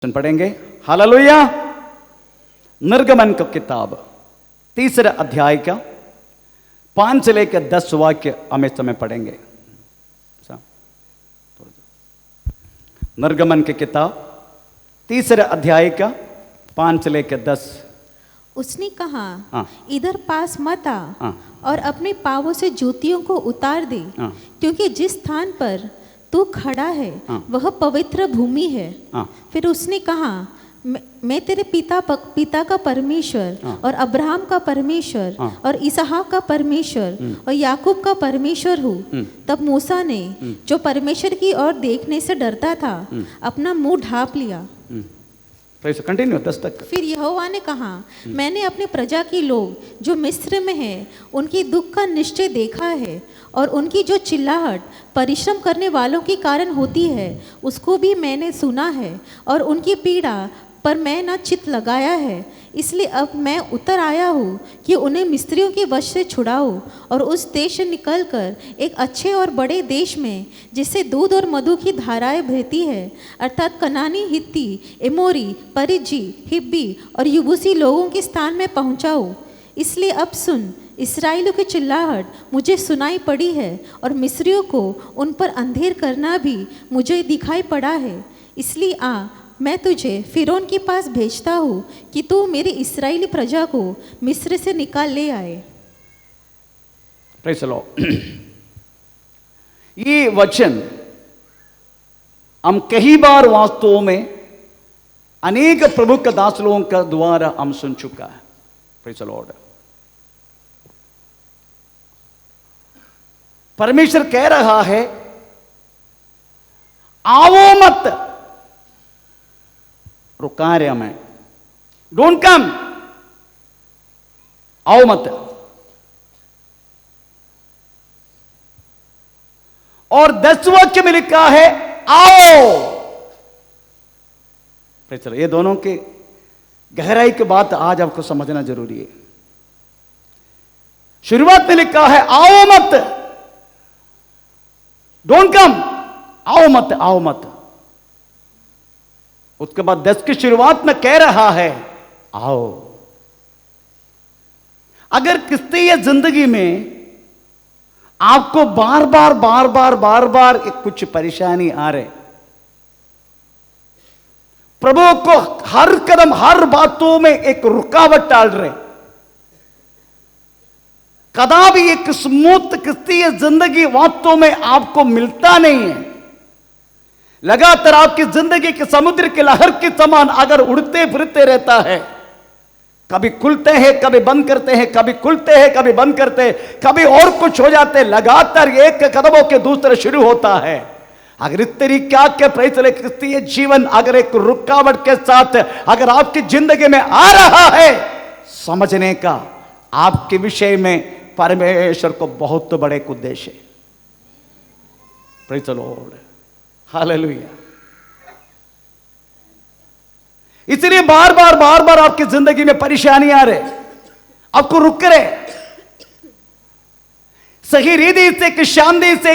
पढ़ेंगे। हालेलुया। निर्गमन की किताब 3 अध्याय का 5 से लेकर 10 वाक्य हम इस समय पढ़ेंगे। निर्गमन की किताब 3 अध्याय का 5 से लेकर 10। उसने कहा, हाँ। इधर पास मत आ हाँ। और अपने पांवों से जूतियों को उतार दे, हाँ। क्योंकि जिस स्थान पर तू खड़ा है हाँ। वह पवित्र भूमि है। हाँ। फिर उसने कहा, मैं तेरे पिता का परमेश्वर हाँ। और अब्राहम का परमेश्वर हाँ। और इसहाक का परमेश्वर और याकूब का परमेश्वर हूँ। तब मूसा ने, जो परमेश्वर की ओर देखने से डरता था, अपना मुंह ढांप लिया। कंटिन्यू 10 तक। फिर यहोवा ने कहा, मैंने अपने प्रजा की लोग जो मिस्र में है उनकी दुख का निश्चय देखा है, और उनकी जो चिल्लाहट परिश्रम करने वालों के कारण होती है उसको भी मैंने सुना है, और उनकी पीड़ा पर मैं न चित्त लगाया है। इसलिए अब मैं उतर आया हूँ कि उन्हें मिस्रियों के वश से छुड़ाऊँ और उस देश से निकलकर एक अच्छे और बड़े देश में, जिससे दूध और मधु की धाराएं बहती है, अर्थात कनानी, हित्ती, एमोरी, परिज्जी, हिब्बी और यबूसी लोगों के स्थान में पहुँचाऊँ। इसलिए अब सुन, इस्राएलियों की चिल्लाहट मुझे सुनाई पड़ी है, और मिस्रियों को उन पर अंधेर करना भी मुझे दिखाई पड़ा है। इसलिए आ, मैं तुझे फिरौन के पास भेजता हूँ कि तू मेरी इस्राएली प्रजा को मिस्र से निकाल ले आए। Praise the Lord. ये वचन हम कई बार वास्तव में अनेक प्रमुख दास लोगों का द्वारा हम सुन चुका है। Praise the Lord. परमेश्वर कह रहा है, आओ मत, रुका रहा मैं, डोंट कम, आओ मत। और 10 वाक्य में लिखा है आओ। ये दोनों के गहराई की बात आज आपको समझना जरूरी है। शुरुआत में लिखा है आओ मत, डोंट कम, आओ मत, आओ मत। उसके बाद 10 की शुरुआत में कह रहा है आओ। अगर क्रिस्तीय जिंदगी में आपको बार बार कुछ परेशानी आ रहे, प्रभु को हर कदम हर बातों में एक रुकावट डाल रहे, कदापि एक स्मूथ क्रिस्तीय जिंदगी वास्तव में आपको मिलता नहीं है। लगातार आपकी जिंदगी के समुद्र की लहर के समान अगर उड़ते फिरते रहता है, कभी खुलते हैं कभी बंद करते हैं, कभी खुलते हैं कभी बंद करते हैं, कभी और कुछ हो जाते, लगातार एक कदमों के दूसरे शुरू होता है। अगर इस तरीका के प्रचलित क्रिस्तीय जीवन अगर एक रुकावट के साथ अगर आपकी जिंदगी में आ रहा है, समझने का आपके विषय में परमेश्वर को बहुत बड़े उद्देश्य है। Praise the Lord. हालेलुया। इसलिए बार बार आपकी जिंदगी में परेशानी आ रहे, आपको रुक रहे, सही रीति से एक शांति से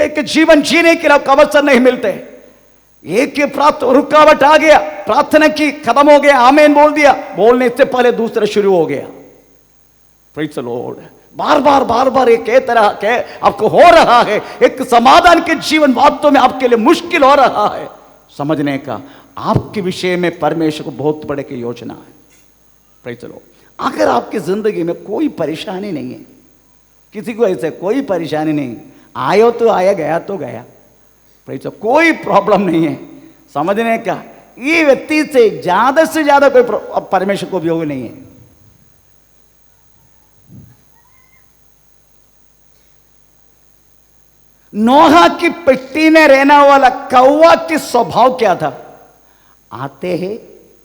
एक जीवन जीने के लिए आपको अवसर नहीं मिलते। एक रुकावट आ गया, प्रार्थना की, खत्म हो गया, आमीन बोल दिया, बोलने से पहले दूसरा शुरू हो गया। Praise the Lord. बार एक तरह के आपको हो रहा है, एक समाधान के जीवन वास्तव में आपके लिए मुश्किल हो रहा है। समझने का आपके विषय में परमेश्वर को बहुत बड़े की योजना है। Praise the Lord. अगर आपकी जिंदगी में कोई परेशानी नहीं है, किसी को ऐसे कोई परेशानी नहीं, आयो तो आया, गया तो गया, प्रेज़ द लॉर्ड, कोई प्रॉब्लम नहीं है, समझने का ये व्यक्ति से ज्यादा कोई परमेश्वर को उपयोग नहीं है। नोहा की पेटी में रहने वाला कौवा की स्वभाव क्या था? आते हैं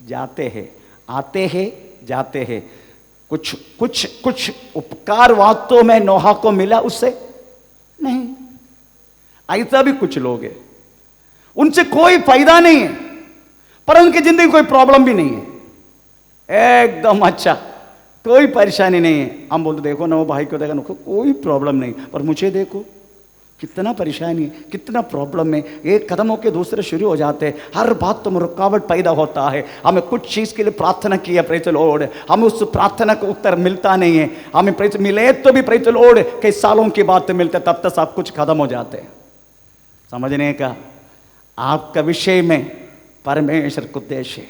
जाते हैं, आते हैं जाते हैं। कुछ उपकार वास्तव में नोहा को मिला उससे? नहीं। ऐसा भी कुछ लोग हैं, उनसे कोई फायदा नहीं है, पर उनकी जिंदगी कोई प्रॉब्लम भी नहीं है, एकदम अच्छा, कोई परेशानी नहीं है। हम बोलते देखो ना वो भाई को देखो, कोई प्रॉब्लम नहीं, पर मुझे देखो, कितना परेशानी, कितना प्रॉब्लम है, एक कदम होके दूसरे शुरू हो जाते हैं, हर बात में रुकावट पैदा होता है। हमें कुछ चीज़ के लिए प्रार्थना की है, प्रेज द लॉर्ड, हमें उस प्रार्थना का उत्तर मिलता नहीं है। हमें प्रेज मिले तो भी प्रेज द लॉर्ड कई सालों की बात मिलते, तब तक सब कुछ खत्म हो जाते हैं। समझने का आपका विषय में परमेश्वर का उद्देश्य है,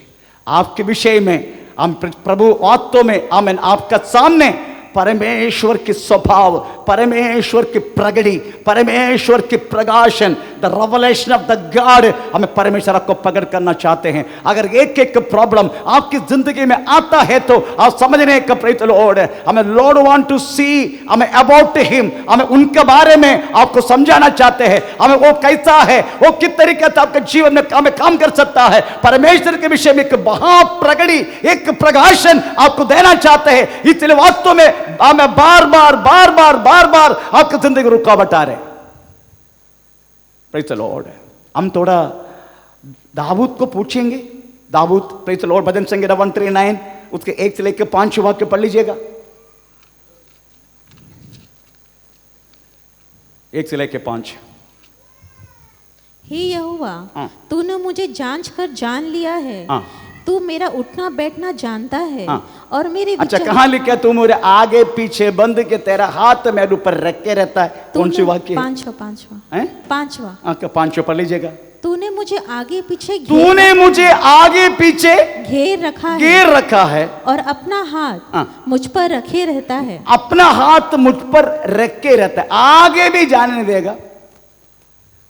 आपके विषय में हम प्रभु वास्तव में आमेन आपका सामने परमेश्वर की स्वभाव, परमेश्वर की प्रगति, परमेश्वर की प्रकाशन, the revelation of the God, हमें परमेश्वर को प्रकट करना चाहते हैं। अगर एक एक प्रॉब्लम आपकी जिंदगी में आता है तो आप समझने का प्रेज द लॉर्ड, हमें लॉर्ड वांट टू सी, हमें अबाउट हिम, हमें उनके बारे में आपको समझाना चाहते हैं। हमें वो कैसा है, वो किस तरीके से आपके जीवन में हमें काम कर सकता है, परमेश्वर के विषय में एक महाप्रगति, एक प्रकाशन आपको देना चाहते हैं। इसलिए वास्तव में हमें बार बार आपकी जिंदगी रुकावट आ रहे। Praise the Lord. हम थोड़ा दाऊद को पूछेंगे। दाऊद, प्रेज द लॉर्ड, भजन संगीत 139 उसके 1 से लेकर 5 वाक्य पढ़ लीजिएगा। 1 से लेकर 5। हे यहोवा, हाँ। तूने मुझे जांच कर जान लिया है। हाँ। तू मेरा उठना बैठना जानता है। हाँ। और मेरे अच्छा, विचार- कहां लिखा? तू मेरे आगे पीछे बंद के तेरा हाथ मेरे ऊपर रख के रहता है। कौन सी तूने- वाक्य? पांचवा हैं? पांचवा। आपका 5 पढ़ लीजिएगा। तूने मुझे आगे पीछे तूने मुझे आगे पीछे घेर रखा है घेर रखा है और अपना हाथ हाँ। मुझ पर रखे रहता है। अपना हाथ मुझ पर रख के रहता है, आगे भी जाने नहीं देगा।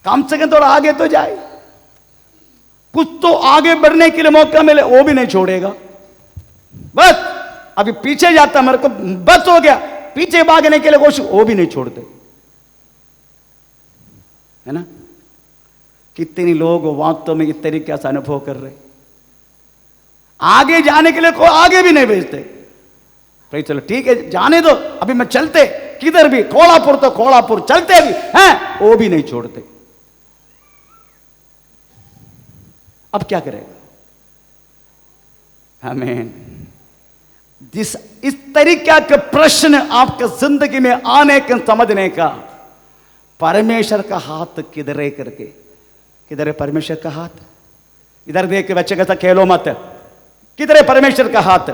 कम से कम थोड़ा आगे तो जाए, कुछ तो आगे बढ़ने के लिए मौका मिले, वो भी नहीं छोड़ेगा। बस अभी पीछे जाता मेरे को बस हो गया, पीछे भागने के लिए कोशिश, वो भी नहीं छोड़ते, है ना। कितने लोग वास्तव में इस तरीके से अनुभव कर रहे, आगे जाने के लिए कोई आगे भी नहीं भेजते। भाई चलो ठीक है, जाने दो, अभी मैं चलते, किधर भी, कोल्हापुर तो कोल्हापुर चलते भी हैं, वो भी नहीं छोड़ते। अब क्या करेगा? आमीन। इस तरीके के प्रश्न आपके जिंदगी में आने के समझने का, परमेश्वर का हाथ किधर है करके, किधर है परमेश्वर का हाथ? इधर देख के बच्चे कैसा खेलो मत, किधर है परमेश्वर का हाथ?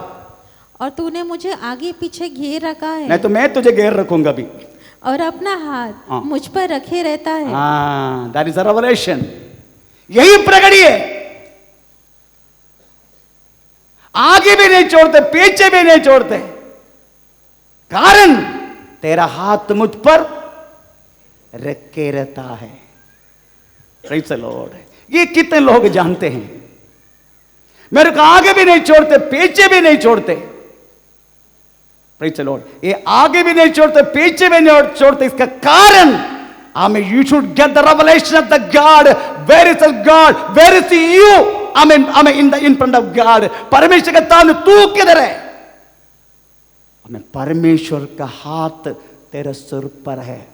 और तूने मुझे आगे पीछे घेर रखा है नहीं तो मैं तुझे घेर रखूंगा भी। और अपना हाथ हाँ। मुझ पर रखे रहता है। हाँ, दैट इज अ रेवलेशन। यही प्रगति है। आगे भी नहीं छोड़ते, पीछे भी नहीं छोड़ते, कारण तेरा हाथ मुझ पर रखे रहता है। Praise the Lord. ये कितने लोग जानते हैं? मेरे को आगे भी नहीं छोड़ते, पीछे भी नहीं छोड़ते। Praise the Lord. ये आगे भी नहीं छोड़ते, पीछे भी नहीं छोड़ते, इसका कारण हमें, you should get the revelation of the god. Where is the god, where is you? हमें इन फ्रंट ऑफ गॉड, परमेश्वर के सामने तू किधर है? हमें परमेश्वर का हाथ तेरे सिर पर है।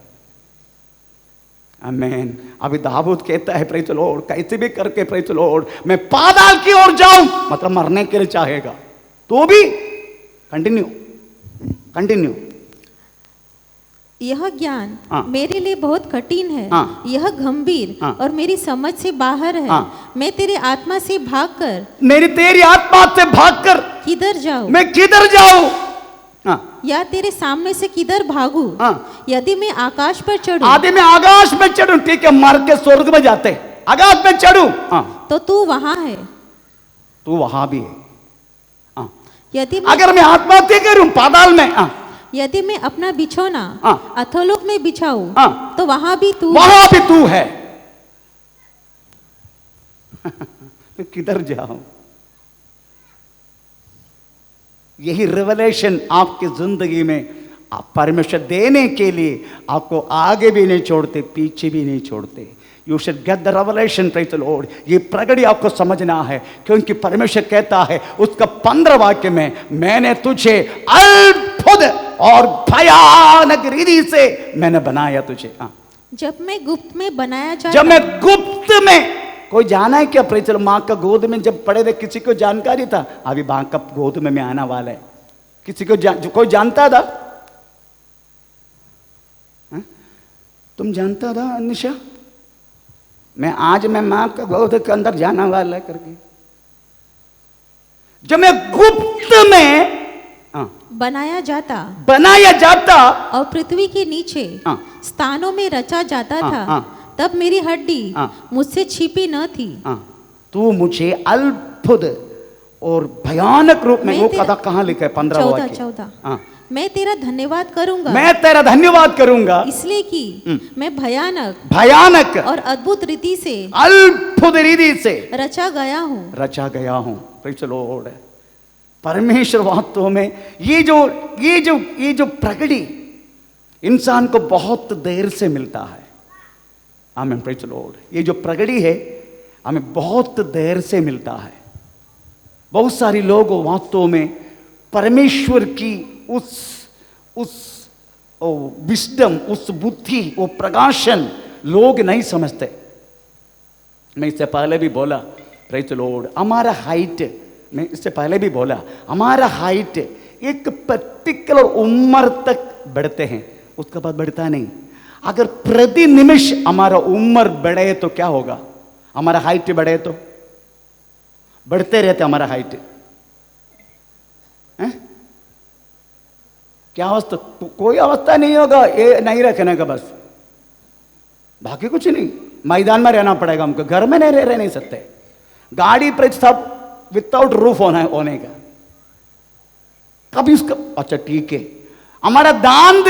आमीन। अभी दाऊद कहता है प्रेज़ द लॉर्ड, कैसे भी करके प्रेज़ द लॉर्ड मैं पाताल की ओर जाऊं, मतलब मरने के लिए चाहेगा तो भी कंटिन्यू। यह ज्ञान हाँ। मेरे लिए बहुत कठिन है। हाँ। यह गंभीर हाँ। और मेरी समझ से बाहर है। हाँ। मैं तेरी आत्मा से भागकर तेरी आत्मा से भागकर किधर जाऊं? मैं किधर जाऊं? हाँ। या तेरे सामने से किधर भागूं? हाँ। यदि मैं आकाश पर चढ़ूं आदि में आकाश में चढ़ूं, ठीक है, मर के स्वर्ग में जाते, आकाश में चढ़ूं, हाँ, तो तू वहां है। तू वहां भी है। हाँ। यदि अगर मैं आत्महत्या करूं पाताल में, हाँ, यदि मैं अपना बिछौना हाँ। अधोलोक में बिछाऊं, हाँ। तो वहां भी तू वहां भी तू है। मैं किधर जाऊं? यही रिवलेशन आपकी जिंदगी में आप परमेश्वर देने के लिए आपको आगे भी नहीं छोड़ते, पीछे भी नहीं छोड़ते। You should get the revelation, praise the Lord. ये प्रगति आपको समझना है, क्योंकि परमेश्वर कहता है उसका 15 वाक्य में, मैंने तुझे अद्भुत और भयानक रीति से मैंने बनाया तुझे। हाँ। जब मैं गुप्त में बनाया जब जाता, मैं गुप्त में, कोई जाना है क्या? प्रेज़ द लॉर्ड, मां का गोद में जब पड़े थे किसी को जानकारी था अभी मां का गोद में मैं आना वाला है? किसी को कोई जानता था? तुम जानता था निशा, मैं मां का गोद के अंदर जाना वाला करके, जब मैं गुप्त में बनाया जाता और पृथ्वी के नीचे स्थानों में रचा जाता था, तब मेरी हड्डी मुझसे छिपी न थी। तू मुझे अद्भुत और भयानक रूप में, वो कथा कहाँ लिखा है? 15 वाक्य। 14 मैं तेरा धन्यवाद करूंगा इसलिए कि मैं भयानक और अद्भुत रीति से रचा गया हूँ। Praise the Lord. परमेश्वर वास्तव में ये जो प्रगति इंसान को बहुत देर से मिलता है। आमीन, प्रेज़ द लॉर्ड। ये जो प्रगति है हमें बहुत देर से मिलता है। बहुत सारे लोग वास्तव में परमेश्वर की उस विस्डम, उस बुद्धि, वो प्रकाशन लोग नहीं समझते। मैं इससे पहले भी बोला, प्रेज़ द लॉर्ड, हमारा हाइट, मैं इससे पहले भी बोला, हमारा हाइट एक पर्टिकुलर उम्र तक बढ़ते हैं, उसके बाद बढ़ता नहीं। अगर प्रति निमिष हमारा उम्र बढ़े तो क्या होगा? हमारा हाइट बढ़े तो बढ़ते रहते हमारा हाइट। क्या अवस्था? कोई अवस्था नहीं होगा ये नहीं रखने का, बस बाकी कुछ नहीं। मैदान में रहना पड़ेगा हमको, घर में नहीं रह नहीं सकते। गाड़ी पर सब विदाउट रूफ होने का कभी उसका, अच्छा ठीक है। हमारा दांत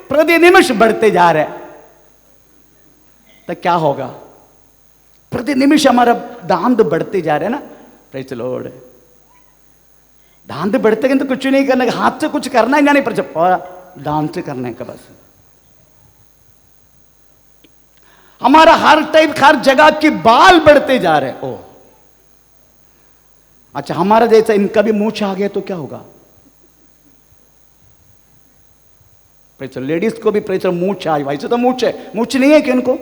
प्रति निमिष बढ़ते जा रहे हैं तो क्या होगा? प्रति निमिष हमारा दांत बढ़ते जा रहे हैं ना। Praise the Lord. दांत बढ़ते गए तो कुछ नहीं करने का, हाथ से कुछ करना ही नहीं, पर दांत से करने का बस। हमारा हर टाइप, हर जगह के बाल बढ़ते जा रहे हैं। ओ अच्छा, हमारा जैसा इनका भी मूछ आ गया तो क्या होगा? लेडीज को भी प्रेशर मूछ आ, वैसे तो मूछ है, मूछ नहीं है कि उनको?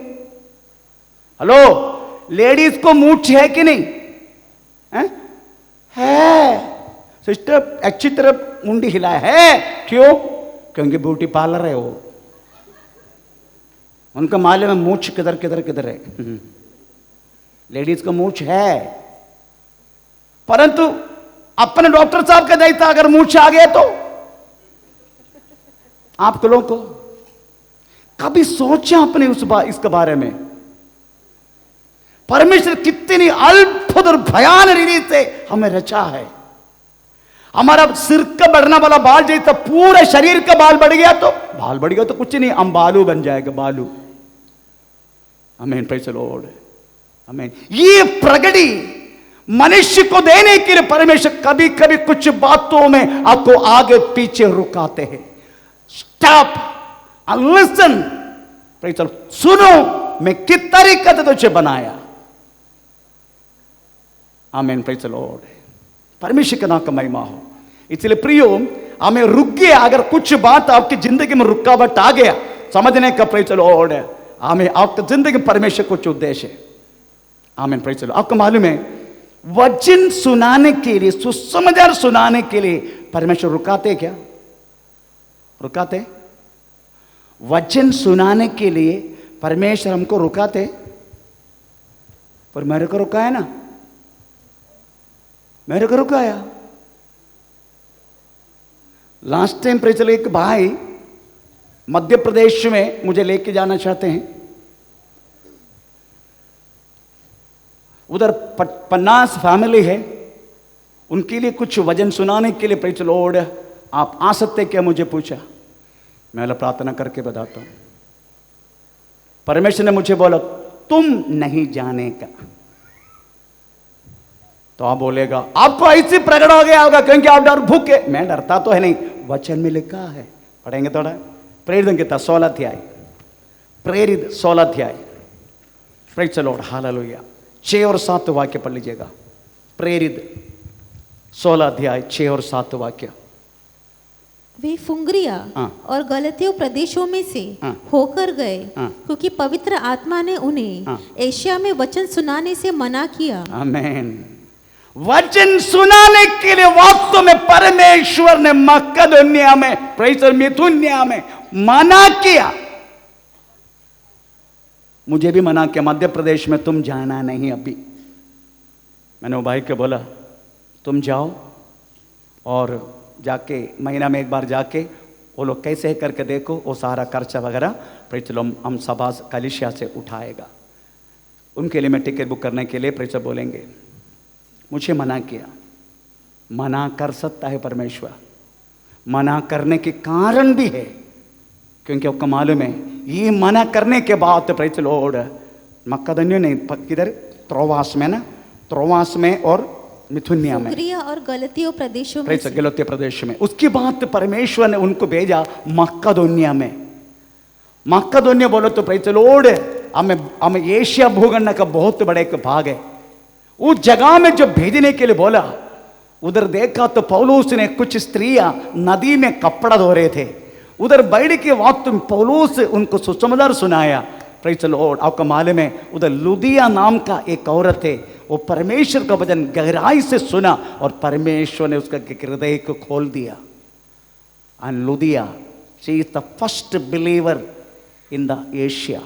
हेलो, लेडीज को मूछ है कि नहीं है? सिस्टर अच्छी तरह मुंडी हिलाए है। क्यों? क्योंकि ब्यूटी पार्लर है वो, उनका मालूम है मूछ किधर किधर किधर है। लेडीज का मूछ है, परंतु अपने डॉक्टर साहब का दायित्व, अगर मूछ आ गया तो आप लोगों को कभी सोचा अपने इसके बारे में? परमेश्वर कितनी अद्भुत और भयानक रीति से हमें रचा है। हमारा सिर का बढ़ना वाला बाल जैसा पूरे शरीर का बाल बढ़ गया तो कुछ नहीं, हम बालू बन जाएगा, बालू। आमीन, प्रेज़ द लॉर्ड। आमीन। ये प्रगति मनुष्य को देने के लिए परमेश्वर कभी कभी कुछ बातों में आपको आगे पीछे रुकाते हैं। Stop and listen. Praise the Lord. सुनो, मैं किस तरीके से तुझे बनाया। आमीन, प्रेज़ द लॉर्ड। परमेश्वर का नाम का महिमा हो। इसलिए प्रियो, हमें रुक गया, अगर कुछ बात आपकी जिंदगी में रुकावट आ गया समझने का, प्रेज़ द लॉर्ड, हमें आपकी जिंदगी में परमेश्वर कुछ उद्देश्य है। आमीन, प्रेज़ द लॉर्ड। आपको मालूम है, वचन सुनाने के लिए, सुसमाचार सुनाने के लिए परमेश्वर रुकाते क्या? रुकाते? वचन सुनाने के लिए परमेश्वर हमको रुकाते, पर मेरे को रुकाया ना, मेरे को रुकाया। Last time praise the lord, एक भाई मध्य प्रदेश में मुझे लेके जाना चाहते हैं। उधर 50 फैमिली है, उनके लिए कुछ वचन सुनाने के लिए प्रेज़ द लॉर्ड आप आ सकते क्या? मुझे पूछा। मैं प्रार्थना करके बताता हूं। परमेश्वर ने मुझे बोला, तुम नहीं जाने का। तो आप बोलेगा आपको ऐसे प्रकट हो गया होगा क्योंकि आप डर भूखे। मैं डरता तो है नहीं, वचन में लिखा है। पढ़ेंगे थोड़ा। प्रेरित गीता 16 अध्याय, प्रेरित 16 अध्याय। Praise the Lord, hallelujah. 6 और 7 वाक्य पढ़ लीजिएगा। प्रेरित 16 अध्याय 6 और 7 वाक्य। वे फुंगरिया और गलतियों प्रदेशों में से होकर गए, क्योंकि पवित्र आत्मा ने उन्हें एशिया में वचन सुनाने से मना किया। आमीन। वचन सुनाने के लिए वास्तव में परमेश्वर ने मक्केदोनिया में, प्रेज़ द लॉर्ड, मिथुनिया में मना किया। मुझे भी मना किया, मध्य प्रदेश में तुम जाना नहीं अभी। मैंने वो भाई को बोला तुम जाओ और जाके महीना में एक बार जाके वो लोग कैसे करके देखो, वो सारा खर्चा वगैरह प्रेचलो हम सभा कलिशिया से उठाएगा। उनके लिए मैं टिकट बुक करने के लिए प्रेचर बोलेंगे। मुझे मना किया। मना कर सकता है परमेश्वर, मना करने के कारण भी है, क्योंकि आपको मालूम है ये मना करने के बाद तो प्रेज लॉर्ड मक्कादन्य नहीं किधर त्रोवास में ना, त्रोवास में और मिथुनिया में और गलतियों प्रदेशों में, गलतियों प्रदेश में। उसके बाद तो परमेश्वर ने उनको भेजा मक्कादोनिया में। मक्कादोनिया बोलो तो प्रेज लॉर्ड हमें एशिया भूखंड का बहुत बड़ा एक भाग है। उस जगह में जो भेजने के लिए बोला, उधर देखा तो पौलुस ने कुछ स्त्रियां नदी में कपड़ा धो रहे थे। उधर बैठ के वक्त पौलुस उनको सुसमाचार सुनाया। Praise the Lord. आपको मालूम है उधर लुदिया नाम का एक औरत है, वो परमेश्वर का वचन गहराई से सुना और परमेश्वर ने उसका हृदय को खोल दिया। And Lydia she is the first believer in the Asia.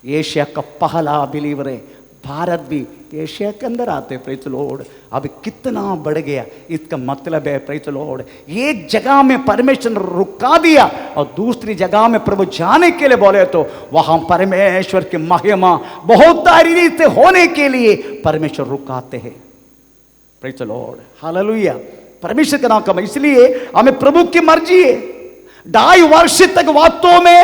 Asia का पहला बिलीवर है। भारत भी एशिया के अंदर आते। Praise the Lord. अब कितना बढ़ गया, इसका मतलब है प्रेज द लॉर्ड एक जगह में परमेश्वर ने रुका दिया और दूसरी जगह में प्रभु जाने के लिए बोले तो वहां परमेश्वर की महिमा बहुत सारी से होने के लिए परमेश्वर रुकाते हैं। Praise the Lord. हालेलुया। परमेश्वर का नाम का, इसलिए हमें प्रभु की मर्जी है। 2.5 वर्ष तक वास्तव में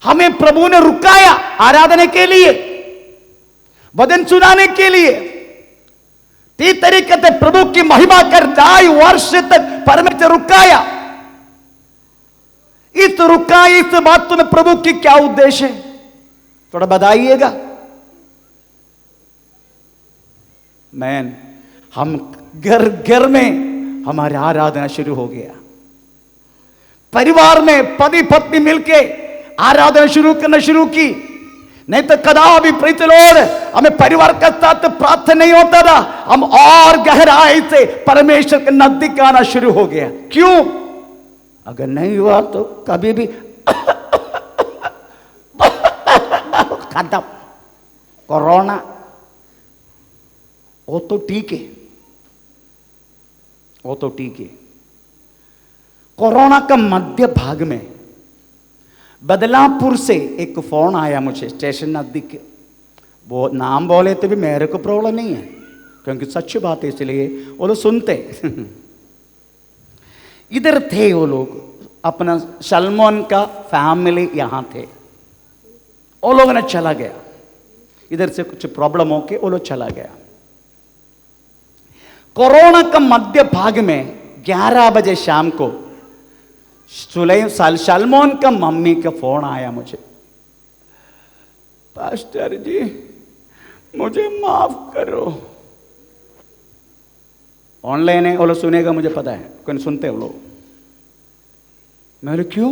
हमें प्रभु ने रुकाया आराधना के लिए, वचन सुनाने के लिए। तीन तरीके से प्रभु की महिमा कर 2.5 वर्ष तक परमेश्वर रुकाया। इस बात में प्रभु की क्या उद्देश्य है, थोड़ा बताइएगा। मैन हम घर घर में हमारी आराधना शुरू हो गया। परिवार में पति पत्नी मिलके आराधना शुरू की। नहीं तो कदापि प्रेज द लॉर्ड हमें परिवार के साथ प्रार्थना नहीं होता था। हम और गहराई से परमेश्वर के नजदीक आना शुरू हो गया। क्यों? अगर नहीं हुआ तो कभी भी खत्म। कोरोना वो तो ठीक है, वो तो ठीक है। कोरोना का मध्य भाग में बदलापुर से एक फोन आया मुझे, स्टेशन नजदीक। वो नाम बोले तो भी मेरे को प्रॉब्लम नहीं है, क्योंकि सच्ची बात है, इसलिए वो लोग सुनते। इधर थे वो लोग, अपना सलमान का फैमिली यहां थे। वो लोगों ने चला गया, इधर से कुछ प्रॉब्लम होके वो लोग चला गया। कोरोना का मध्य भाग में 11 बजे शाम को सलमान का मम्मी का फोन आया मुझे, पास्टर जी मुझे माफ करो। ऑनलाइन है, वो लोग सुनेगा मुझे पता है, कौन सुनते हैं वो लोग। मैंने क्यों?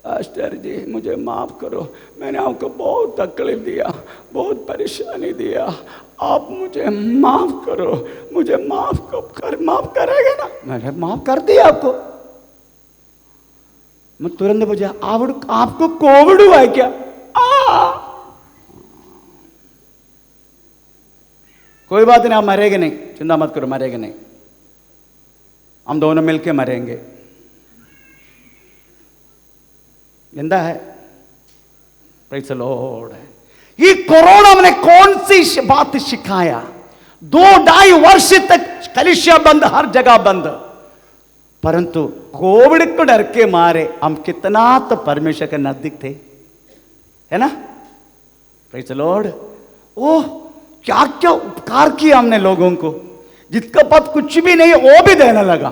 पास्टर जी मुझे माफ करो, मैंने आपको बहुत तकलीफ दिया, बहुत परेशानी दिया, आप मुझे माफ करो, मुझे माफ करेगा ना? मैंने माफ कर दिया आपको। मैं तुरंत पूछा आपको कोविड हुआ है क्या? कोई बात नहीं, आप मरेंगे नहीं, चिंता मत करो, मरेंगे नहीं, हम दोनों मिलके मरेंगे। जिंदा है। Praise the Lord. ये कोरोना ने कौन सी बात सिखाया? 2-2.5 वर्ष तक कलीसिया बंद, हर जगह बंद, परंतु कोविड को डर के मारे हम कितना तो परमेश्वर के नजदीक थे, है ना? Praise the Lord. ओह क्या क्या उपकार किया हमने लोगों को, जिसका पास कुछ भी नहीं वो भी देने लगा।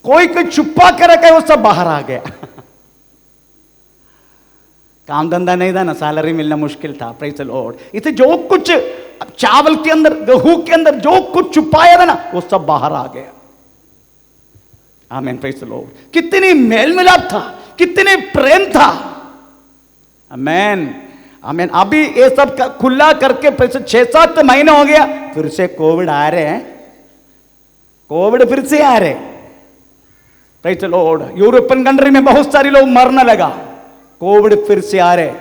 कोई छुपा कर रखा है, वो सब बाहर आ गया। काम धंधा नहीं था ना, सैलरी मिलना मुश्किल था। Praise the Lord. इसे जो कुछ चावल के अंदर, गेहूं के अंदर जो कुछ छुपाया था ना, वो सब बाहर आ गया। आमीन। Praise the Lord. कितनी मेल मिलाप था, कितने प्रेम था। आमीन आमीन। अभी ये सब खुला करके 6-7 महीने हो गया, फिर से कोविड आ रहे हैं, कोविड फिर से आ रहे। Praise the Lord. European country में बहुत सारे लोग मरने लगा, कोविड फिर से आ रहे,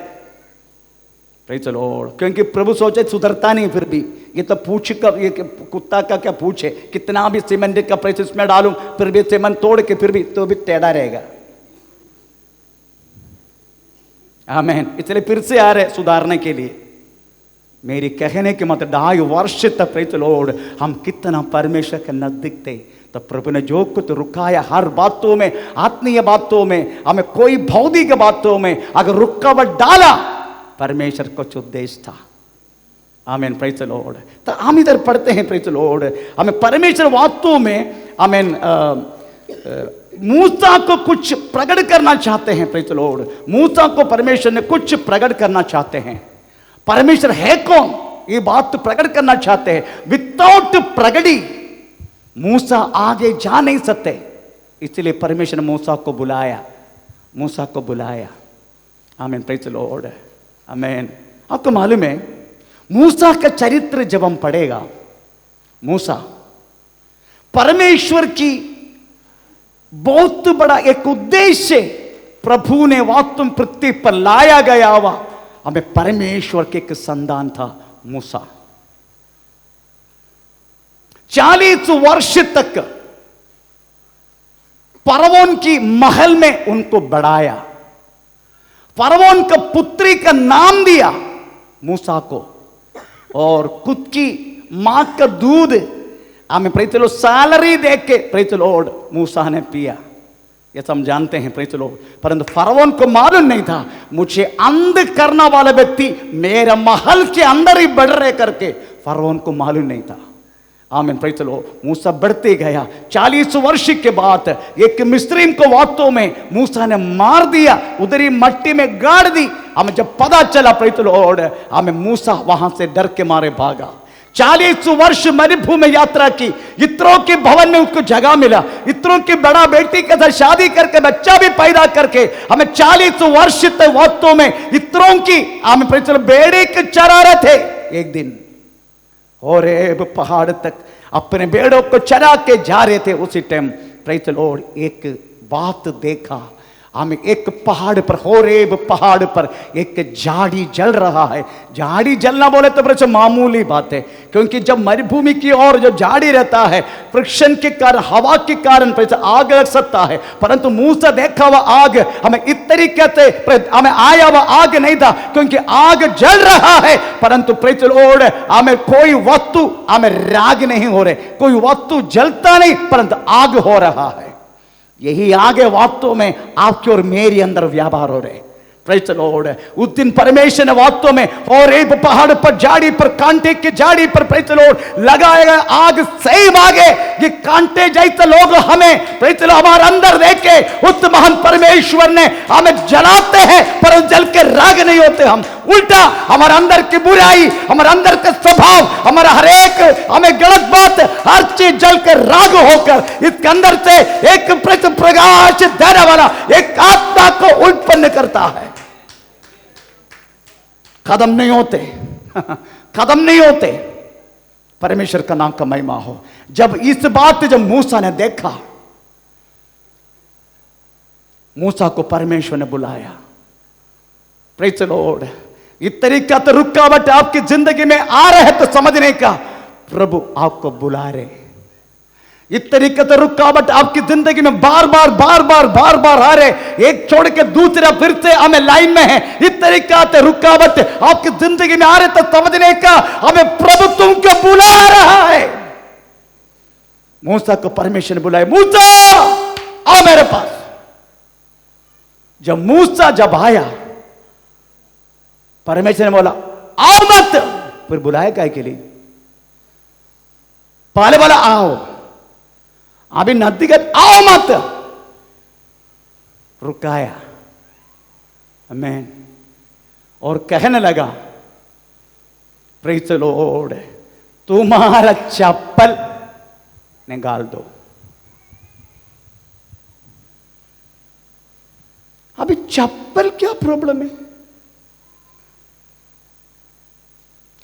प्रेज़ द लॉर्ड, क्योंकि प्रभु सोचे सुधरता नहीं, फिर भी ये तो पूछ का, ये कुत्ता का क्या पूछे, कितना भी सीमेंट का प्रेस इसमें डालूं फिर भी सीमेंट तोड़ के फिर भी तो भी टेढ़ा रहेगा। आमीन। इसलिए फिर से आ रहे सुधारने के लिए। मेरी कहने के मतलब 2.5 वर्ष तक प्रेज़ द लॉर्ड हम कितना परमेश्वर के नजदीक थे, तो प्रभु ने जो कुछ रुकाया, हर बातों में, आत्मीय बातों में, हमें कोई भौतिक बातों में अगर रुकावट डाला, परमेश्वर कुछ उद्देश्य था। आमीन, प्रेज़ द लॉर्ड। तो हम इधर पढ़ते हैं प्रेज़ द लॉर्ड, हमें परमेश्वर वास्तव में आमीन मूसा को कुछ प्रकट करना चाहते हैं। प्रेज़ द लॉर्ड, मूसा को परमेश्वर ने कुछ प्रकट करना चाहते हैं। परमेश्वर है कौन, ये बात तो प्रकट करना चाहते हैं। विदाउट प्रगति मूसा आगे जा नहीं सकते, इसलिए परमेश्वर ने मूसा को बुलाया, मूसा को बुलाया। आमीन, प्रेज़ द लॉर्ड, आमीन। आपको मालूम है मूसा का चरित्र जब हम पढ़ेगा, मूसा परमेश्वर की बहुत बड़ा एक उद्देश्य प्रभु ने वास्तव में पृथ्वी पर लाया गया हुआ, हमें परमेश्वर के एक संतान था मूसा। 40 वर्ष तक फरौन की महल में उनको बढ़ाया, फरौन का पुत्री का नाम दिया मूसा को, और खुद की मां का दूध हमें प्रेज़ द लॉर्ड सैलरी दे के प्रेज़ द लॉर्ड मूसा ने पिया। ये हम जानते हैं प्रेज़ द लॉर्ड। परंतु फरौन को मालूम नहीं था मुझे अंध करने वाला व्यक्ति मेरे महल के अंदर ही बढ़ रहे करके, फरौन को मालूम नहीं था। आमीन, प्रेज़ द लॉर्ड। मूसा बढ़ते गया। 40 वर्ष के बाद एक मिस्रीम को वास्तव में मूसा ने मार दिया, उधर ही मट्टी में गाड़ दी। हमें जब पता चला प्रेज़ द लॉर्ड, हमें मूसा वहां से डर के मारे भागा। 40 वर्ष मरुभूमि में यात्रा की, इत्रो के भवन में उसको जगह मिला, इत्रो की बड़ा बेटी के साथ शादी करके बच्चा भी पैदा करके हमें 40 वर्ष तक वास्तव में इत्रों की हमें प्रेज़ द लॉर्ड बेड़े के चरा रहे थे। एक दिन होरेब पहाड़ तक अपने बेड़ों को चरा के जा रहे थे, उसी टाइम प्रेज़ द लॉर्ड एक बात देखा। हमें एक पहाड़ पर, होरेब पहाड़ पर एक झाड़ी जल रहा है। झाड़ी जलना बोले तो बड़े मामूली बात है, क्योंकि जब मरुभूमि की ओर जो झाड़ी रहता है, फ्रिक्शन के कारण, हवा के कारण आग लग सकता है। परंतु मूसा देखा हुआ आग हमें इस तरीके से हमें आया हुआ आग नहीं था, क्योंकि आग जल रहा है, परंतु प्रेज़ द लॉर्ड हमें कोई वस्तु हमें राग नहीं हो रहे, कोई वस्तु जलता नहीं, परंतु आग हो रहा है। यही आगे वास्तव में आपके और मेरे अंदर व्यापार हो रहे। Praise the Lord. उस दिन परमेश्वर ने वास्तव में होरेब पहाड़ पर झाड़ी पर, कांटे की झाड़ी पर प्रेज़ द लॉर्ड लगाया गया आग सही मांगे, ये कांटे जैसे लोग हमें प्रेज़ द लॉर्ड हमारे अंदर देखे उस महान परमेश्वर ने हमें जलाते हैं, पर जल के राग नहीं होते। हम उल्टा हमारे अंदर की बुराई, हमारे अंदर का स्वभाव, हमारा हर एक हमें गलत बात, हर चीज जल के राग होकर इसके अंदर से एक प्रकाश देने वाला एक आत्मा को उत्पन्न करता है। खत्म नहीं होते, खत्म नहीं होते। परमेश्वर का नाम का महिमा हो। जब इस बात जब मूसा ने देखा, मूसा को परमेश्वर ने बुलाया। Praise the Lord. इस तरीका तो रुकावट आपकी जिंदगी में आ रहे हैं तो समझने का, प्रभु आपको बुला रहे। इस तरीके से रुकावट आपकी जिंदगी में बार बार आ रहे, एक छोड़ के दूसरा फिर से हमें लाइन में है। इस तरीका से रुकावट आपकी जिंदगी में आ रहे तो समझने का, हमें प्रभु तुमको बुला रहा है। मूसा को परमेश्वर ने बुलाया, मूसा आओ मेरे पास। जब मूसा जब आया, परमेश्वर ने बोला आओ मत, फिर बुलाया काय के लिए? पहले बोला आओ, अभी नजदीक आओ मत, रुकाया। आमीन। और कहने लगा प्रेज़ द लॉर्ड, तुम्हारा चप्पल निकाल दो। अभी चप्पल क्या प्रॉब्लम है?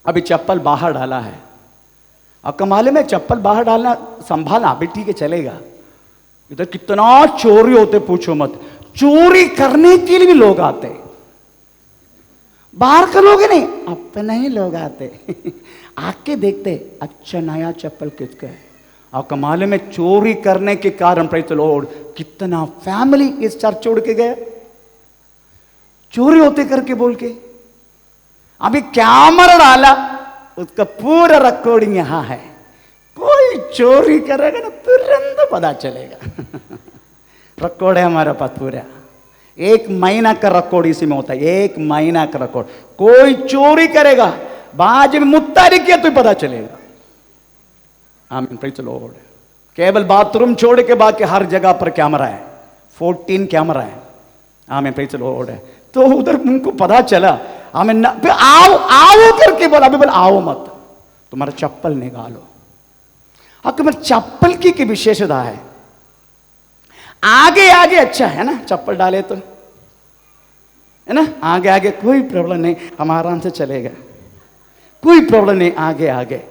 अभी चप्पल बाहर डाला है, अब कमाल में चप्पल बाहर डालना संभाला, अभी ठीक है चलेगा। इधर कितना चोरी होते पूछो मत, चोरी करने के लिए भी लोग आते हैं। बाहर के लोग नहीं, अपने ही लोग आते आके देखते अच्छा नया चप्पल किसका है। आपका मालूम में चोरी करने के कारण प्रेज़ द लॉर्ड कितना फैमिली इस चर्च छोड़ के गया, चोरी होते करके बोल के। अभी कैमरा डाला, उसका पूरा रिकॉर्डिंग यहां है, कोई चोरी करेगा ना तुरंत पता चलेगा रिकॉर्ड है हमारे पास पूरा, 1 महीना का रिकॉर्ड इसी में होता है, 1 महीना का रिकॉर्ड। कोई चोरी करेगा बाज में मुत्तारी किया तो पता चलेगा। आमीन, प्रेज़ द लॉर्ड। केवल बाथरूम छोड़ के बाकी हर जगह पर कैमरा है, 14 कैमरा है। आमीन, प्रेज़ द लॉर्ड। तो उधर उनको पता चला, आमीन, फिर आओ आओ करके बोला, अभी बोला आओ मत, तुम्हारा चप्पल निकालो। अगर चप्पल की विशेषता है, आगे आगे अच्छा है ना, चप्पल डाले तो है ना, आगे आगे कोई प्रॉब्लम नहीं, हम आराम से चलेगा, कोई प्रॉब्लम नहीं आगे आगे।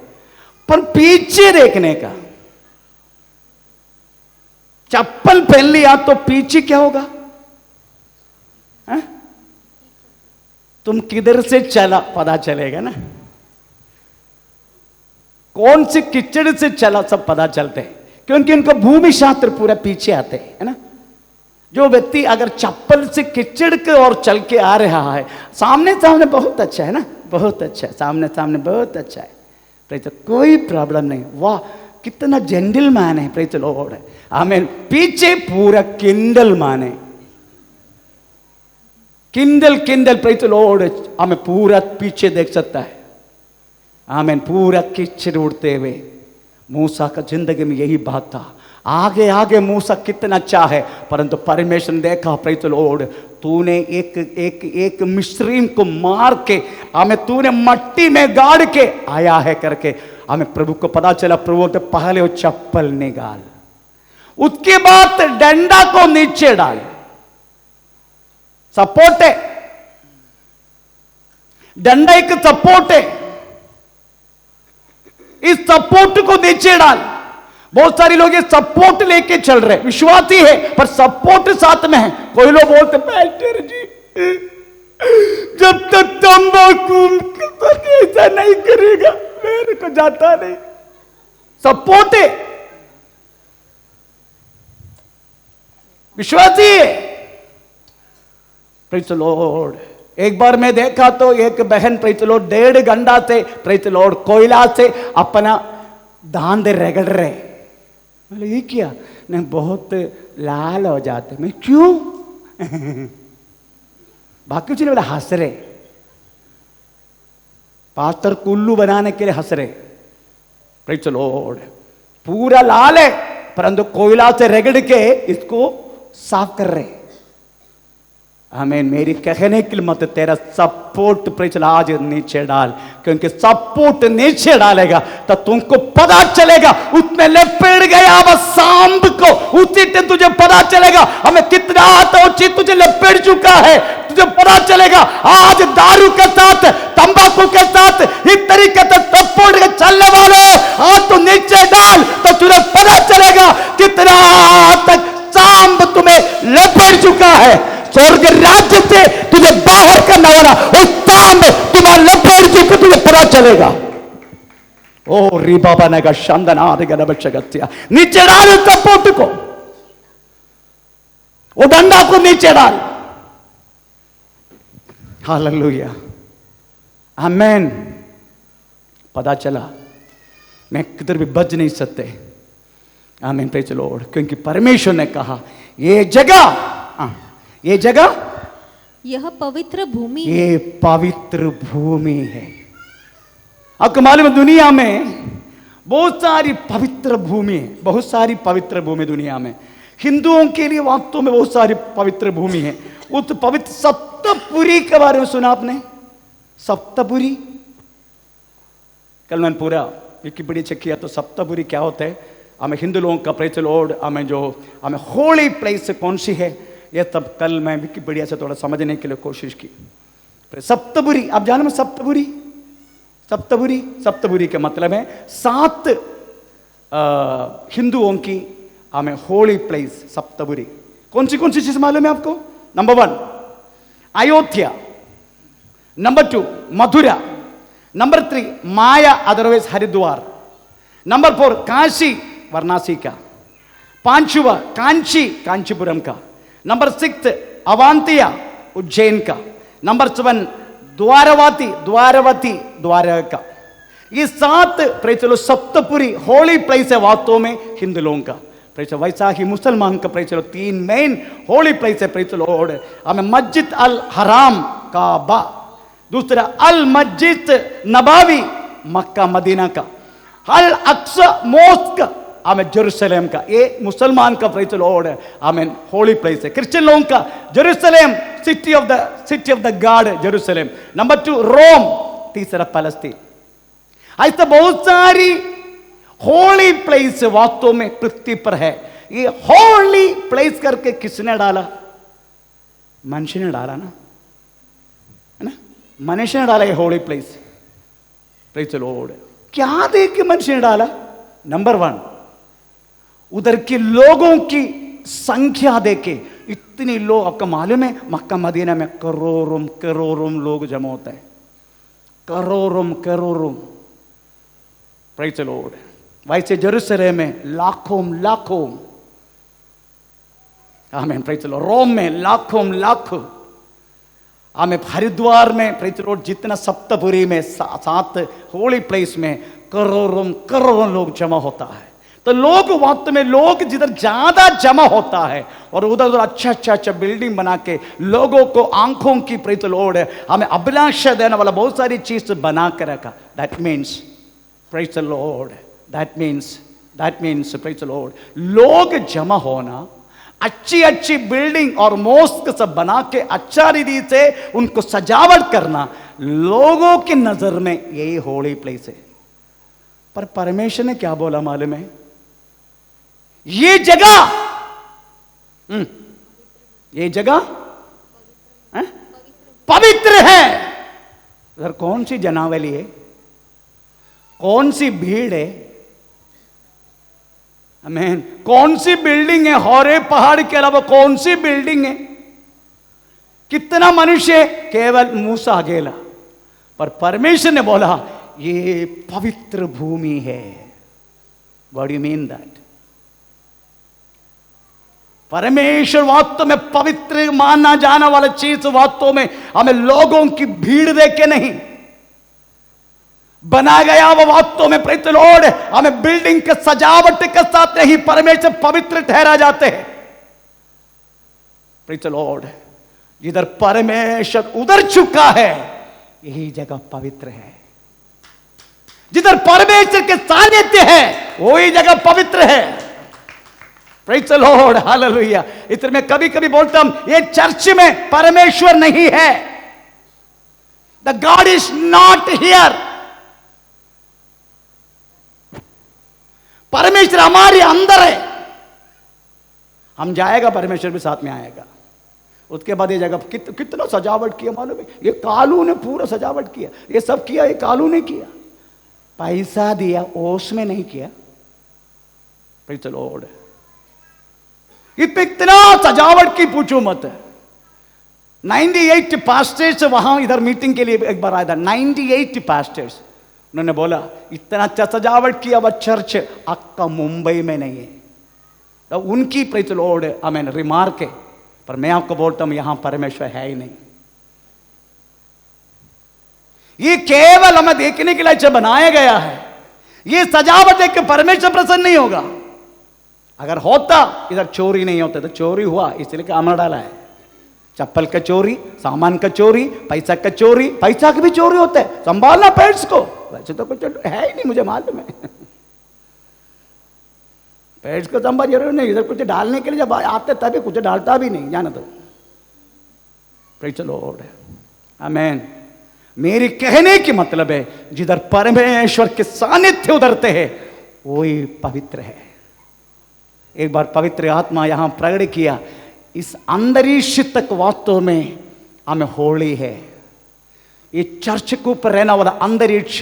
पर पीछे देखने का, चप्पल पहन लिया तो पीछे क्या होगा, है? तुम किधर से चला पता चलेगा ना, कौन से कीचड़ से चला सब पता चलते हैं, क्योंकि उनका भूमि शास्त्र पूरा पीछे आते हैं, है ना। जो व्यक्ति अगर चप्पल से कीचड़ के और चल के आ रहा है, सामने सामने बहुत अच्छा है ना, बहुत अच्छा है, सामने सामने बहुत अच्छा है, प्रेज़, कोई प्रॉब्लम नहीं, वाह कितना जेंटलमैन है, प्रेज़ द लॉर्ड। आमीन। पीछे पूरा किंडल माने, Kindle Kindle, praise the Lord. हमें पूरा पीछे देख सकता है, आमीन, पूरा कीचड़ उड़ते हुए। मूसा का जिंदगी में यही बात था, आगे आगे मूसा कितना अच्छा है, परंतु परमेश्वर ने देखा, प्रेज़ द लॉर्ड, तूने एक एक एक मिस्रीम को मार के हमें तूने मट्टी में गाड़ के आया है करके हमें प्रभु को पता चला। प्रभु तो पहले वो चप्पल निकाल, उसके बाद डंडा को नीचे डाल, सपोर्ट है, डंडा एक सपोर्ट है, इस सपोर्ट को नीचे डाल। बहुत सारे लोग ये सपोर्ट लेके चल रहे, विश्वासी है पर सपोर्ट साथ में है। कोई लोग बोलते पास्टर जी जब तक तंबाकू ऐसा नहीं करेगा मेरे को जाता नहीं, सपोर्ट है, विश्वासी है, प्रेज़ द लॉर्ड। एक बार मैं देखा तो एक बहन, प्रेज़ द लॉर्ड, 1.5 घंटा से, प्रेज़ द लॉर्ड, कोयला से अपना दांत रगड़ रहे। बोले ये क्या, नहीं बहुत लाल हो जाते। मैं क्यों बाकी कुछ नहीं, बोला हंस रहे, पास्टर कुल्लू बनाने के लिए हंस रहे, प्रेज़ द लॉर्ड। पूरा लाल है परंतु कोयला से रगड़ के इसको साफ कर रहे। आमीन। मेरी कहने के लिए मत, तेरा सपोर्ट प्रेज़ आज नीचे डाल, क्योंकि सपोर्ट नीचे डालेगा तो तुमको पता चलेगा, उसमें लपेट गया बस सांप को, उसी दिन तुझे पता चलेगा हमें कितना तो चीज तुझे लपेट चुका है, तुझे पता चलेगा। आज दारू के साथ, तंबाकू के साथ, इस तरीके से सपोर्ट के चलने वाले आज तो नीचे डाल तो तुझे पता चलेगा कितना तक सांप तुम्हें लपेट चुका है। स्वर्ग राज्य से तुझे बाहर करने वाला वो सांप तुम्हारा लपेट चुका, तुझे पता चलेगा। ओ री बाबा ने का शानदार आदिगत्या, नीचे डाल सपोर्ट को, वो डंडा को नीचे डाल। हालेलुया, आमेन। पता चला मैं किधर भी बच नहीं सकते, आमीन, प्रेज़ द लॉर्ड, क्योंकि परमेश्वर ने कहा ये जगह, ये जगह, यह पवित्र भूमि, ये पवित्र भूमि है। आपको मालूम है दुनिया में बहुत सारी पवित्र भूमि है, बहुत सारी पवित्र भूमि दुनिया में। हिंदुओं के लिए वास्तव में बहुत सारी पवित्र भूमि है। उस पवित्र सप्तपुरी के बारे में सुना आपने? सप्तपुरी, कल मैंने पूरा विकिपीडिया चेक किया तो सप्तपुरी क्या होता है, हमें हिंदू लोगों का, प्रेज़ द लॉर्ड, हमें होली प्लेस कौन सी है, ये तब कल मैं विकिपीडिया से थोड़ा समझने के लिए कोशिश की। सप्तपुरी, आप जानो सप्तपुरी, सप्तपुरी, सप्तपुरी का मतलब है 7 हिंदुओं की हमें होली प्लेस सप्तपुरी। कौन सी चीज मालूम है आपको? Number 1 Ayodhya, number 2 Mathura, number 3 माया अदरवाइज हरिद्वार, नंबर 4 काशी वाराणसी का, 5वां कांची कांचीपुरम का, नंबर 6 अवांतिया उज्जैन का, नंबर 7 द्वारवती द्वारवती द्वारका का। ये 7 प्रेचलो सप्तपुरी होली प्लेस है वास्तव में हिंदू लोगों का। प्रेचलो वैसाखी मुसलमान का प्रेचलो 3 मेन होली प्लेस है प्रेचलो। हमें मस्जिद अल हराम काबा, दूसरा अल मस्जिद नबावी मक्का मदीना का, अल अक्सा मोस्क हमें जेरूसलेम का। ये मुसलमान का प्रेज लॉर्ड हमें होली प्लेस है। क्रिश्चियन लोगों का Jerusalem city of the God Jerusalem. Number 2 रोम, तीसरा पैलेस्टीन। ऐसे बहुत सारी होली प्लेस वास्तव में पृथ्वी पर है। ये होली प्लेस करके किसने डाला? मनुष्य ने डाला ना, है ना? मनुष्य ने डाला ये होली प्लेस। प्रेज लॉर्ड क्या देख के मनुष्य ने डाला? नंबर 1 उधर के लोगों की संख्या देखे, इतनी लोग, आपका मालूम है मक्का मदीना में करोड़ों करोड़ों लोग जमा होता है, करोड़ों करोड़ों। Praise the Lord. वैसे जेरूसलेम में लाखों लाखों, आमीन, प्रेज द लॉर्ड। रोम में लाखों लाखों, आमीन। हरिद्वार में प्रेज द लॉर्ड जितना सप्तपुरी में 7 होली प्लेस में करोड़ों करोड़ों लोग जमा होता है। तो लोग वक्त में लोग जिधर ज्यादा जमा होता है और उधर उधर अच्छा बिल्डिंग बना के लोगों को आंखों की प्रेज द लॉर्ड हमें अभिलाषा देने वाला बहुत सारी चीज बना कर रखा। That means praise the Lord, that means praise the Lord, लोग जमा होना, अच्छी बिल्डिंग और मॉस्क सब बना के अच्छा रीति से उनको सजावट करना, लोगों की नजर में यही होली प्लेस है। पर परमेश्वर ने क्या बोला मालूम है? ये जगह पवित्र है। उधर कौन सी जनावली है, कौन सी भीड़ है, आमीन, कौन सी बिल्डिंग है? हौरे पहाड़ के अलावा कौन सी बिल्डिंग है? कितना मनुष्य? केवल मूसा अकेला। पर परमेश्वर ने बोला ये पवित्र भूमि है। What do you mean that? परमेश्वर वास्तव में पवित्र माना जाने वाला चीज वास्तव में हमें लोगों की भीड़ देख के नहीं बना गया। वो वास्तव में प्रेज द लॉर्ड हमें बिल्डिंग के सजावट के साथ नहीं, परमेश्वर पवित्र ठहरा जाते हैं। Praise the Lord. जिधर परमेश्वर उधर चुका है, यही जगह पवित्र है। जिधर परमेश्वर के सानिध्य है, वही जगह पवित्र है। Praise the Lord, hallelujah. इसलिए मैं कभी कभी बोलता हूं, ये चर्च में परमेश्वर नहीं है। The God is not here. परमेश्वर हमारे अंदर है। हम जाएगा, परमेश्वर भी साथ में आएगा। उसके बाद ये जगह कितना सजावट किया मालूम है? ये कालू ने पूरा सजावट किया, ये सब किया, ये कालू ने किया। पैसा दिया, ओस में नहीं किया। Praise the Lord. इतना सजावट की पूछो मत। 98 पास्टर्स वहां इधर मीटिंग के लिए एक बार आया था। 98 पास्टर्स, उन्होंने बोला इतना अच्छा सजावट किया वह चर्च आपका मुंबई में नहीं है। तो उनकी प्रेज द लॉर्ड आमीन रिमार्क है। पर मैं आपको बोलता हूं यहां परमेश्वर है ही नहीं। ये केवल हमें देखने के लिए बनाया गया है। ये सजावट देख के परमेश्वर प्रसन्न नहीं होगा। अगर होता, इधर चोरी नहीं होता। तो चोरी हुआ इसलिए कैमरा डाला है। चप्पल का चोरी, सामान का चोरी, पैसा का चोरी, पैसा की भी चोरी होता है। संभालना पैट्स को। वैसे तो कुछ है ही नहीं, मुझे मालूम है। पैट्स को संभाल जरूर नहीं। इधर कुछ डालने के लिए जब आते तभी कुछ डालता भी नहीं, जाना तो। प्रेज द लॉर्ड, आमीन। मेरी कहने की मतलब है जिधर परमेश्वर के सानिध्य उतरते हैं वही पवित्र है। एक बार पवित्र आत्मा यहां प्रकट किया। इस अंतरिक्ष तक वास्तव में हमें होली है। ये चर्च के ऊपर रहने वाला अंतरिक्ष,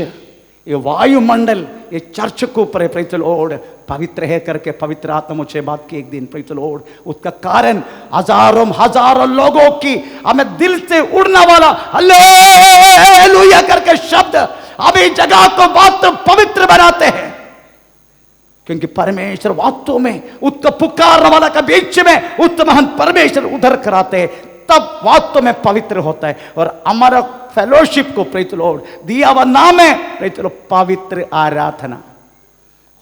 ये वायुमंडल, ये चर्च के ऊपर है। प्रेज द लॉर्ड, पवित्र है करके पवित्र आत्मा मुझे बात की एक दिन, प्रेज़ द लॉर्ड। उसका कारण हजारों हजारों लोगों की हमें दिल से उड़ने वाला हालेलुया करके शब्द अभी जगह को वास्तव पवित्र बनाते हैं, क्योंकि परमेश्वर वास्तव में उसका पुकारने वाला के बीच में उस महान परमेश्वर उधर कराते हैं, तब वास्तव में पवित्र होता है। और हमारा फेलोशिप को प्रेज़ द लॉर्ड दिया हुआ नाम है प्रेज़ द लॉर्ड पवित्र आराधना,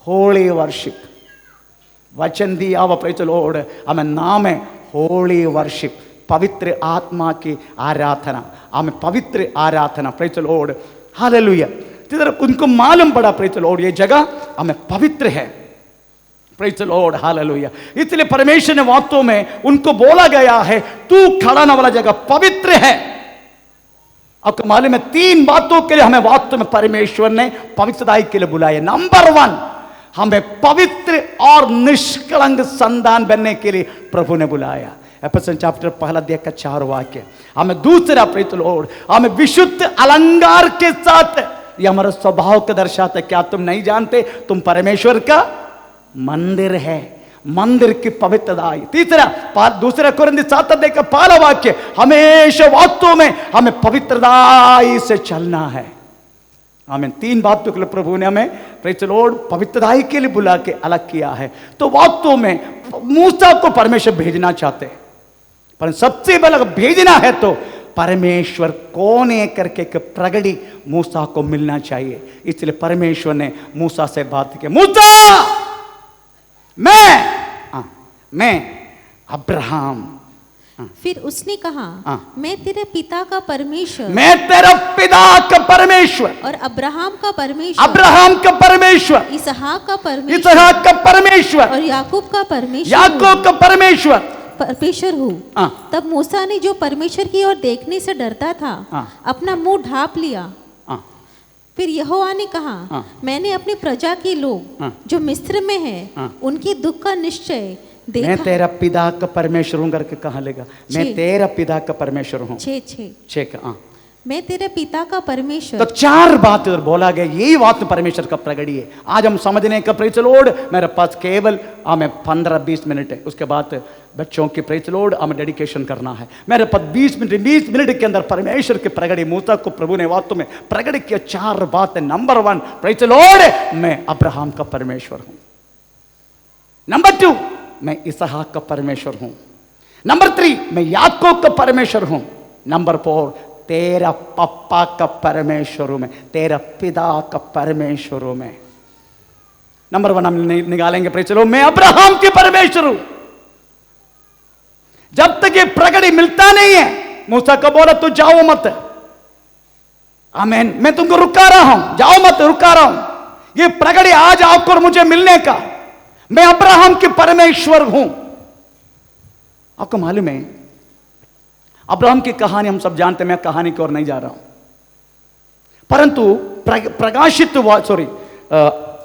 होली वर्शिप। वचन दिया हुआ प्रेज़ द लॉर्ड हमें नाम है होली वर्शिप, पवित्र आत्मा की आराधना, हमें पवित्र आराधना, प्रेज़ द लॉर्ड हालेलुया। उनको मालूम पड़ा प्रेज़ द लॉर्ड ये जगह हमें पवित्र है, प्रेज़ द लॉर्ड हालेलुया। इसलिए परमेश्वर ने वास्तव में उनको बोला गया है तू खड़ा वाला जगह पवित्र है। आपको मालूम है 3 बातों के लिए हमें वास्तव में परमेश्वर ने पवित्रताई के लिए बुलाया। नंबर 1, हमें पवित्र और निष्कलंक संतान बनने के लिए प्रभु ने बुलाया। एफेसियन चैप्टर 1 अध्याय का 4 वाक्य। हमें दूसरा प्रेज़ द लॉर्ड हमें विशुद्ध अलंकार के साथ, ये हमारा स्वभाव का दर्शाता है। क्या तुम नहीं जानते तुम परमेश्वर का मंदिर है, मंदिर की पवित्रता। तीसरा दूसरा कुरिन्थी 7 अध्याय का 5 वाक्य, हमेशा वास्तव में हमें पवित्रता से चलना है। हमें 3 बातों के लिए प्रभु ने हमें प्रेज़ द लॉर्ड पवित्रता के लिए बुला के अलग किया है। तो वास्तव में मूसा को परमेश्वर भेजना चाहते हैं, पर सबसे पहले भेजना है तो परमेश्वर कौन है करके एक प्रगति मूसा को मिलना चाहिए। इसलिए परमेश्वर ने मूसा से बात की, मूसा मैं अब्राहम। फिर उसने कहा मैं तेरे पिता का परमेश्वर, मैं तेरा पिता का परमेश्वर और अब्राहम का परमेश्वर, अब्राहम का परमेश्वर, इसहाक का परमेश्वर, इसहाक का परमेश्वर और याकूब का परमेश्वर, याकूब का परमेश्वर हूँ। तब मूसा ने जो परमेश्वर की ओर देखने से डरता था अपना मुंह ढांप लिया। फिर यहोवा ने कहा मैंने अपनी प्रजा के लोग जो मिस्र में है उनकी दुख का निश्चय देखा। मैं तेरा पिता का परमेश्वर हूँ करके कहाँ लेगा, मैं तेरा पिता का परमेश्वर हूँ। 6 मैं तेरे पिता का परमेश्वर। तो 4 बात उधर बोला गया, यही बात परमेश्वर का प्रगति है। आज हम समझने का प्रेज़ द लॉर्ड मेरे पास केवल हमें 15-20 मिनट है, उसके बाद बच्चों की प्रेज़ द लॉर्ड हमें डेडिकेशन करना है। मेरे पास 20 मिनट के अंदर परमेश्वर की प्रगति मूसा को प्रभु ने वास्तव में प्रगट किया। 4 बातें। नंबर 1 प्रेज़ द लॉर्ड मैं अब्राहम का परमेश्वर हूं। नंबर 2 मैं इसहाक का परमेश्वर हूं। नंबर 3 मैं याकूब का परमेश्वर हूं। नंबर 4 तेरा पप्पा का परमेश्वर हूं मैं, तेरा पिता का परमेश्वर हूं मैं। नंबर 1 हम निकालेंगे प्रेज़ द लॉर्ड मैं अब्राहम के परमेश्वर हूं। जब तक ये प्रगति मिलता नहीं है, मूसा को बोला तू जाओ मत, आमीन, मैं तुमको रुका रहा हूं, जाओ मत, रुका रहा हूं। ये प्रगति आज आपको और मुझे मिलने का, मैं अब्राहम के परमेश्वर हूं। आपको मालूम है अब्राहम की कहानी हम सब जानते हैं, मैं कहानी की ओर नहीं जा रहा हूं, परंतु प्रकाशित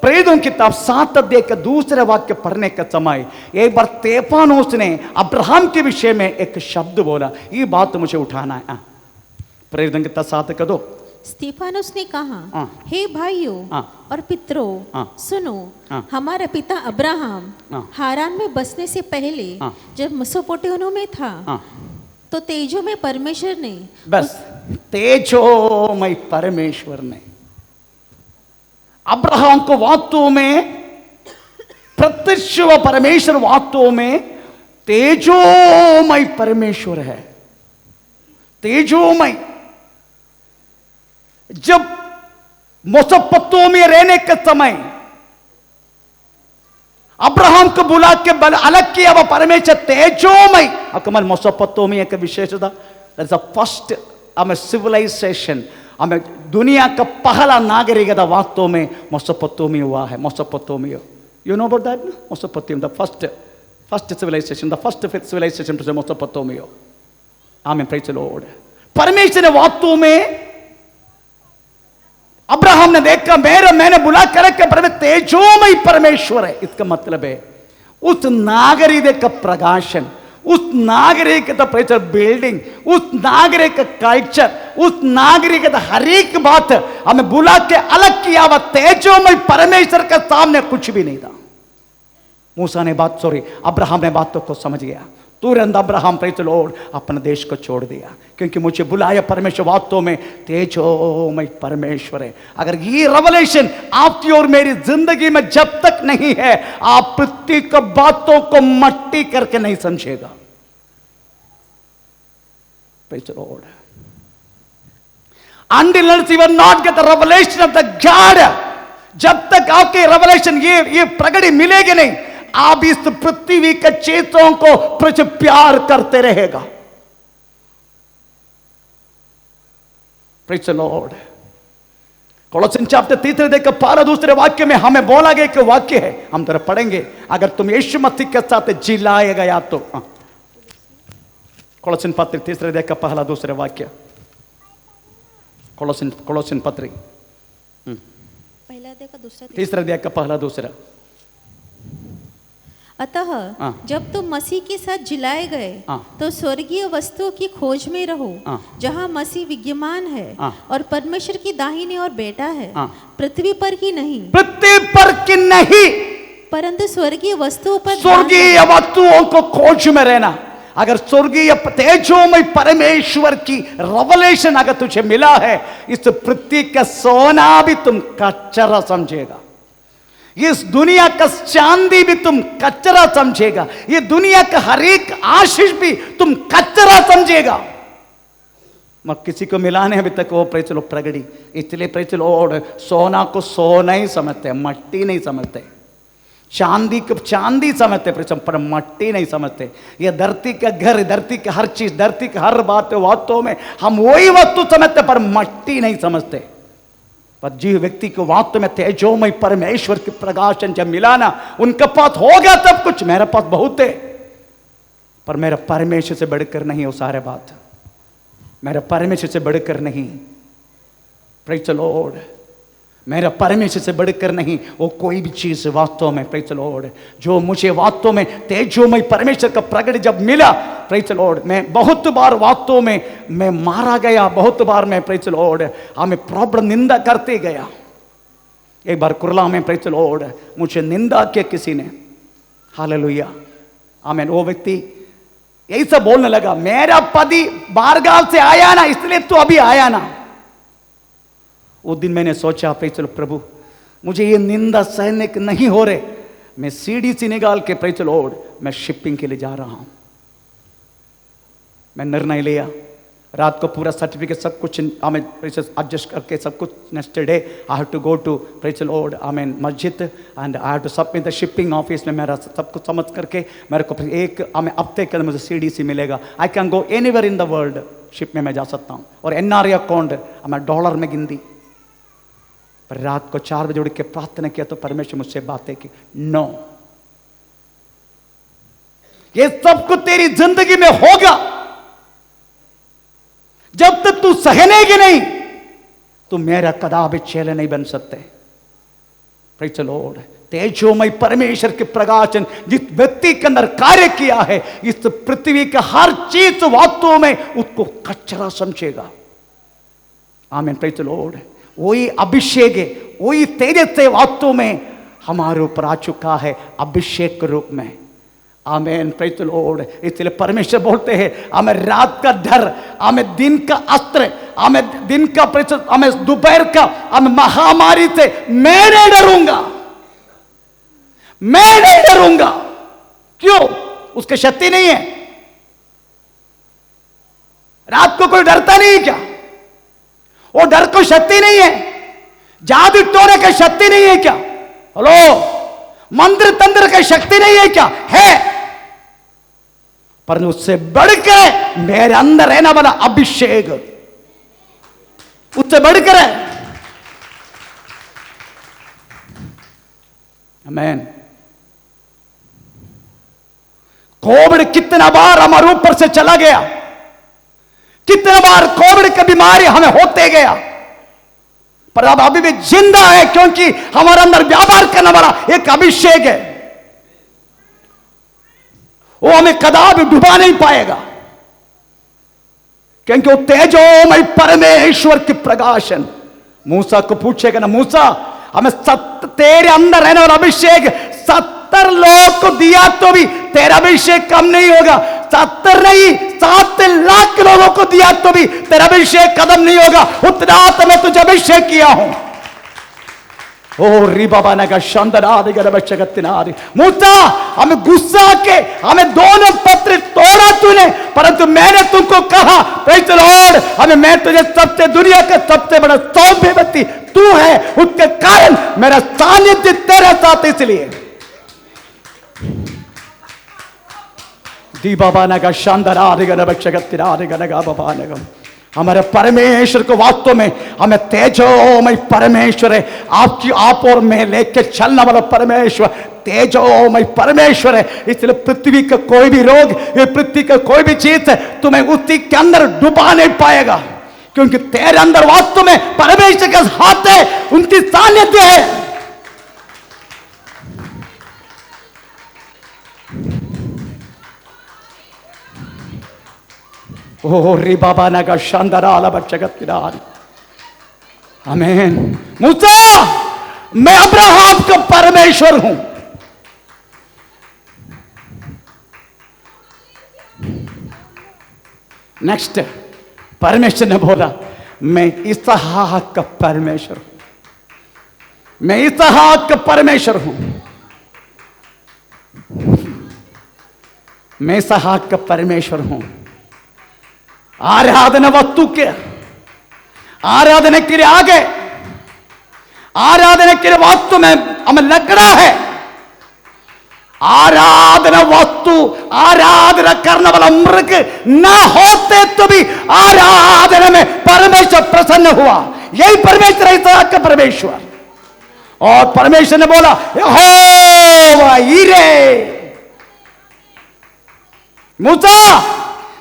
प्रेरितों की किताब 7 अध्याय का 2 वाक्य पढ़ने का समय एक बार स्तेफानोस ने अब्राहम के विषय में एक शब्द बोला। ये बात तो मुझे उठाना है। प्रेरितों की किताब 7 का 2 स्तेफानोस ने कहा हे भाइयों और पितरों सुनो, हमारा पिता अब्राहम हारान में बसने से पहले जब मेसोपोटामिया में था तो तेजो में परमेश्वर ने, बस तेजो में परमेश्वर ने अब्राहम को वास्तव में प्रत्यक्ष व परमेश्वर वास्तव में तेजोमय परमेश्वर है। तेजोमय। जब मेसोपोटामिया रहने के समय अब्राहम को बुला के अलग किया वह परमेश्वर तेजोमय। कमल मेसोपोटामिया का विशेषता फर्स्ट सिविलाइजेशन, हमें दुनिया का पहला नागरिकता वास्तव में मेसोपोटामिया हुआ है। Mesopotamia, you know about that? Mesopotamia, the first civilization, the first civilization to Mesopotamia. Amen, praise the Lord. परमेश्वर ने वास्तव में अब्राहम ने देखा मैंने बुला कर तेजोमय परमेश्वर है। इसका मतलब है उस नागरिक का प्रकाशन, उस नागरिक का बिल्डिंग, उस नागरिक का कल्चर, उस नागरिक का हर एक बात हमें बुला के अलग किया हुआ तेजोमय परमेश्वर के सामने कुछ भी नहीं था। मूसा ने बात अब्राहम ने बातों को समझ गया। तुरंत अब्राहम प्रेज द लॉर्ड अपने देश को छोड़ दिया, क्योंकि मुझे बुलाया परमेश्वर वास्तव में तेजोमय परमेश्वर है। अगर ये रेवलेशन आपकी और मेरी जिंदगी में जब तक नहीं है, आप प्रत्येक बातों को मट्टी करके नहीं समझेगा। Praise the Lord. Until unless you will not get the revelation of the God, जब तक आपके रेवलेशन ये प्रगति मिलेगी नहीं, आप इस पृथ्वी के चीजों को प्रति प्यार करते रहेगा। Praise the Lord। कोलोसियन चैप्टर 3 देखकर 12 दूसरे वाक्य में हमें बोला गया कि वाक्य है, हम तरह पढ़ेंगे, अगर तुम यीशु मसीह के साथ जिलाए गया तो। कोलोसियन पत्र 3 देखकर पहला दूसरे वाक्य, कोलोसियन पत्री पहला अध्याय का दूसरा, तीसरा अध्याय का पहला दूसरा। अतः जब तुम मसीह के साथ जिलाए गए तो स्वर्गीय वस्तुओं की खोज में रहो, जहाँ मसीह विद्यमान है और परमेश्वर की दाहिनी ओर बैठा है, पृथ्वी पर की नहीं, पृथ्वी पर की नहीं, परंतु स्वर्गीय वस्तुओं पर, स्वर्गीय वस्तुओं को खोज में रहना। अगर स्वर्गीय तेजोमय परमेश्वर की रेवलेशन अगर तुझे मिला है, इस पृथ्वी का सोना भी तुम कचरा समझेगा, इस दुनिया का चांदी भी तुम कचरा समझेगा, ये दुनिया का हर एक आशीष भी तुम कचरा समझेगा। मगर किसी को मिलाने अभी तक वो प्रेज लो प्रगति, इसलिए प्रेज लो सोना को सोना ही समझते, मट्टी नहीं समझते, चांदी को चांदी समझते पर मट्टी नहीं समझते। ये धरती का घर, धरती का हर चीज, धरती का हर बात वास्तव में हम वही वस्तु समझते पर मट्टी नहीं समझते। पर जीव व्यक्ति को वास्तव में तेजोमय परमेश्वर की प्रकाशन जब मिला ना, उनके पास हो गया तब कुछ, मेरे पास बहुत है पर मेरा परमेश्वर से बढ़कर नहीं वो सारे बात, मेरा परमेश्वर से बढ़कर नहीं। Praise the Lord. मेरा परमेश्वर से बढ़कर नहीं वो कोई भी चीज वास्तव में। Praise the Lord. जो मुझे वास्तव में तेजोमय परमेश्वर का प्रकट जब मिला, प्रेज द लॉर्ड, मैं बहुत बार वास्तव में मैं मारा गया, बहुत बार मैं प्रेज द लॉर्ड हमें प्रॉब्लम निंदा करते गया। एक बार कुरला में प्रेज द लॉर्ड मुझे निंदा किया किसी ने, हालेलुया आमीन। वो व्यक्ति यही सब बोलने लगा, मेरा पति बारगाल से आया ना इसलिए तू अभी आया ना। उस दिन मैंने सोचा चलो प्रभु मुझे ये निंदा सहने के नहीं हो रहे, मैं सीढ़ी से निकाल के प्रेज द लॉर्ड मैं शिपिंग के लिए जा रहा हूं। मैं निर्णय लिया, रात को पूरा सर्टिफिकेट सब कुछ आमीन एडजस्ट करके सब कुछ next day I have to go to praise the Lord amen मस्जिद and I have to submit the shipping office में मेरा सब कुछ समझ करके मेरे को एक आमीन हफ्ते के अंदर मुझे सीढ़ी मिलेगा। I can go anywhere in the world, ship में मैं जा सकता हूँ। और एनआरए अकाउंट मैं डॉलर में गिन दी। पर रात को 4 बजे उठ के प्रार्थना किया तो परमेश्वर मुझसे बातें की, नो ये सब कुछ तेरी जिंदगी में होगा, जब तक तू सहने की नहीं तो मेरा कदापि चेले नहीं बन सकते। Praise the Lord. तेजोमय परमेश्वर के प्रकाशन जिस व्यक्ति के अंदर कार्य किया है, इस पृथ्वी का हर चीज वास्तव में उसको कचरा समझेगा। आमीन। Praise the Lord. वही अभिषेक है, वही तेज से वास्तव में हमारे ऊपर आ चुका है अभिषेक के रूप में। आमीन। Praise the Lord. इसलिए परमेश्वर बोलते हैं हमें रात का डर, हमें दिन का अस्त्र, हमें दिन का हमें दोपहर का हमें महामारी से मैं नहीं डरूंगा, मैं नहीं डरूंगा। क्यों? उसकी शक्ति नहीं है। रात को कोई डरता नहीं है क्या? वो डर को शक्ति नहीं है, जादू टोने की शक्ति नहीं है क्या? हेलो, मंत्र तंत्र की शक्ति नहीं है क्या? है, पर उससे बढ़कर मेरे अंदर रहना वाला अभिषेक उससे बढ़कर है। आमीन। कोविड कितना बार हमारे ऊपर से चला गया, कितना बार कोविड की बीमारी हमें होते गया, पर अब अभी भी जिंदा है क्योंकि हमारे अंदर व्यापार करने वाला एक अभिषेक है। वो हमें कदापि डुबा नहीं पाएगा क्योंकि वो तेजोमय परमेश्वर की प्रकाशन। मूसा को पूछेगा ना, मूसा हमें तेरे अंदर रहने वाला अभिषेक 70 70 लोग को दिया तो भी तेरा अभिषेक कम नहीं होगा। 70 नहीं, 7 लाख लोगों को दिया तो भी तेरा अभिषेक कदम नहीं होगा। उतना तो मैं तुझे अभिषेक किया हूं। ओ री बाबा ने का शानदार गरबचगतिनारी मूसा, हमें गुस्सा के हमें दोनों पत्र तोड़ा तूने, परंतु मैंने तुमको कहा प्रेज़ द लॉर्ड, हमें मैं तुझे सबसे दुनिया का सबसे बड़ा सौंपे व्यक्ति तू है, उसके कारण मेरा सानिध्य तेरे साथ, इसलिए दी बाबा ने का शानदार गरबचगतिनारी गनगा बाबा ने हमारे परमेश्वर को वास्तव में हमें तेजोमय परमेश्वर है। आपकी आप और मैं लेके चलने वाला परमेश्वर तेजोमय परमेश्वर है। इसलिए पृथ्वी का कोई भी रोग, ये पृथ्वी का कोई भी चीज है तुम्हें उसी के अंदर डुबा नहीं पाएगा, क्योंकि तेरे अंदर वास्तव में परमेश्वर का हाथ है, उनकी सानिध्य है। ओ रे बाबा ना का शानदार आला बच्चगतिनार आमीन। मूसा, मैं अब्राहम का परमेश्वर हूं। नेक्स्ट परमेश्वर ने बोला मैं इसहाक का परमेश्वर हूं। मैं इसहाक का परमेश्वर हूं। मैं इसहाक का परमेश्वर हूं। आराधना वस्तु के आराधना के लिए आगे, आराधना के लिए वास्तु में हमें लकड़ा है। आराधना वस्तु, आराधना करने वाला मृग ना होते तो भी आराधना में परमेश्वर प्रसन्न हुआ। यही परमेश्वर है, इसहाक का परमेश्वर। और परमेश्वर ने बोला यहोवा यीरे। मूसा,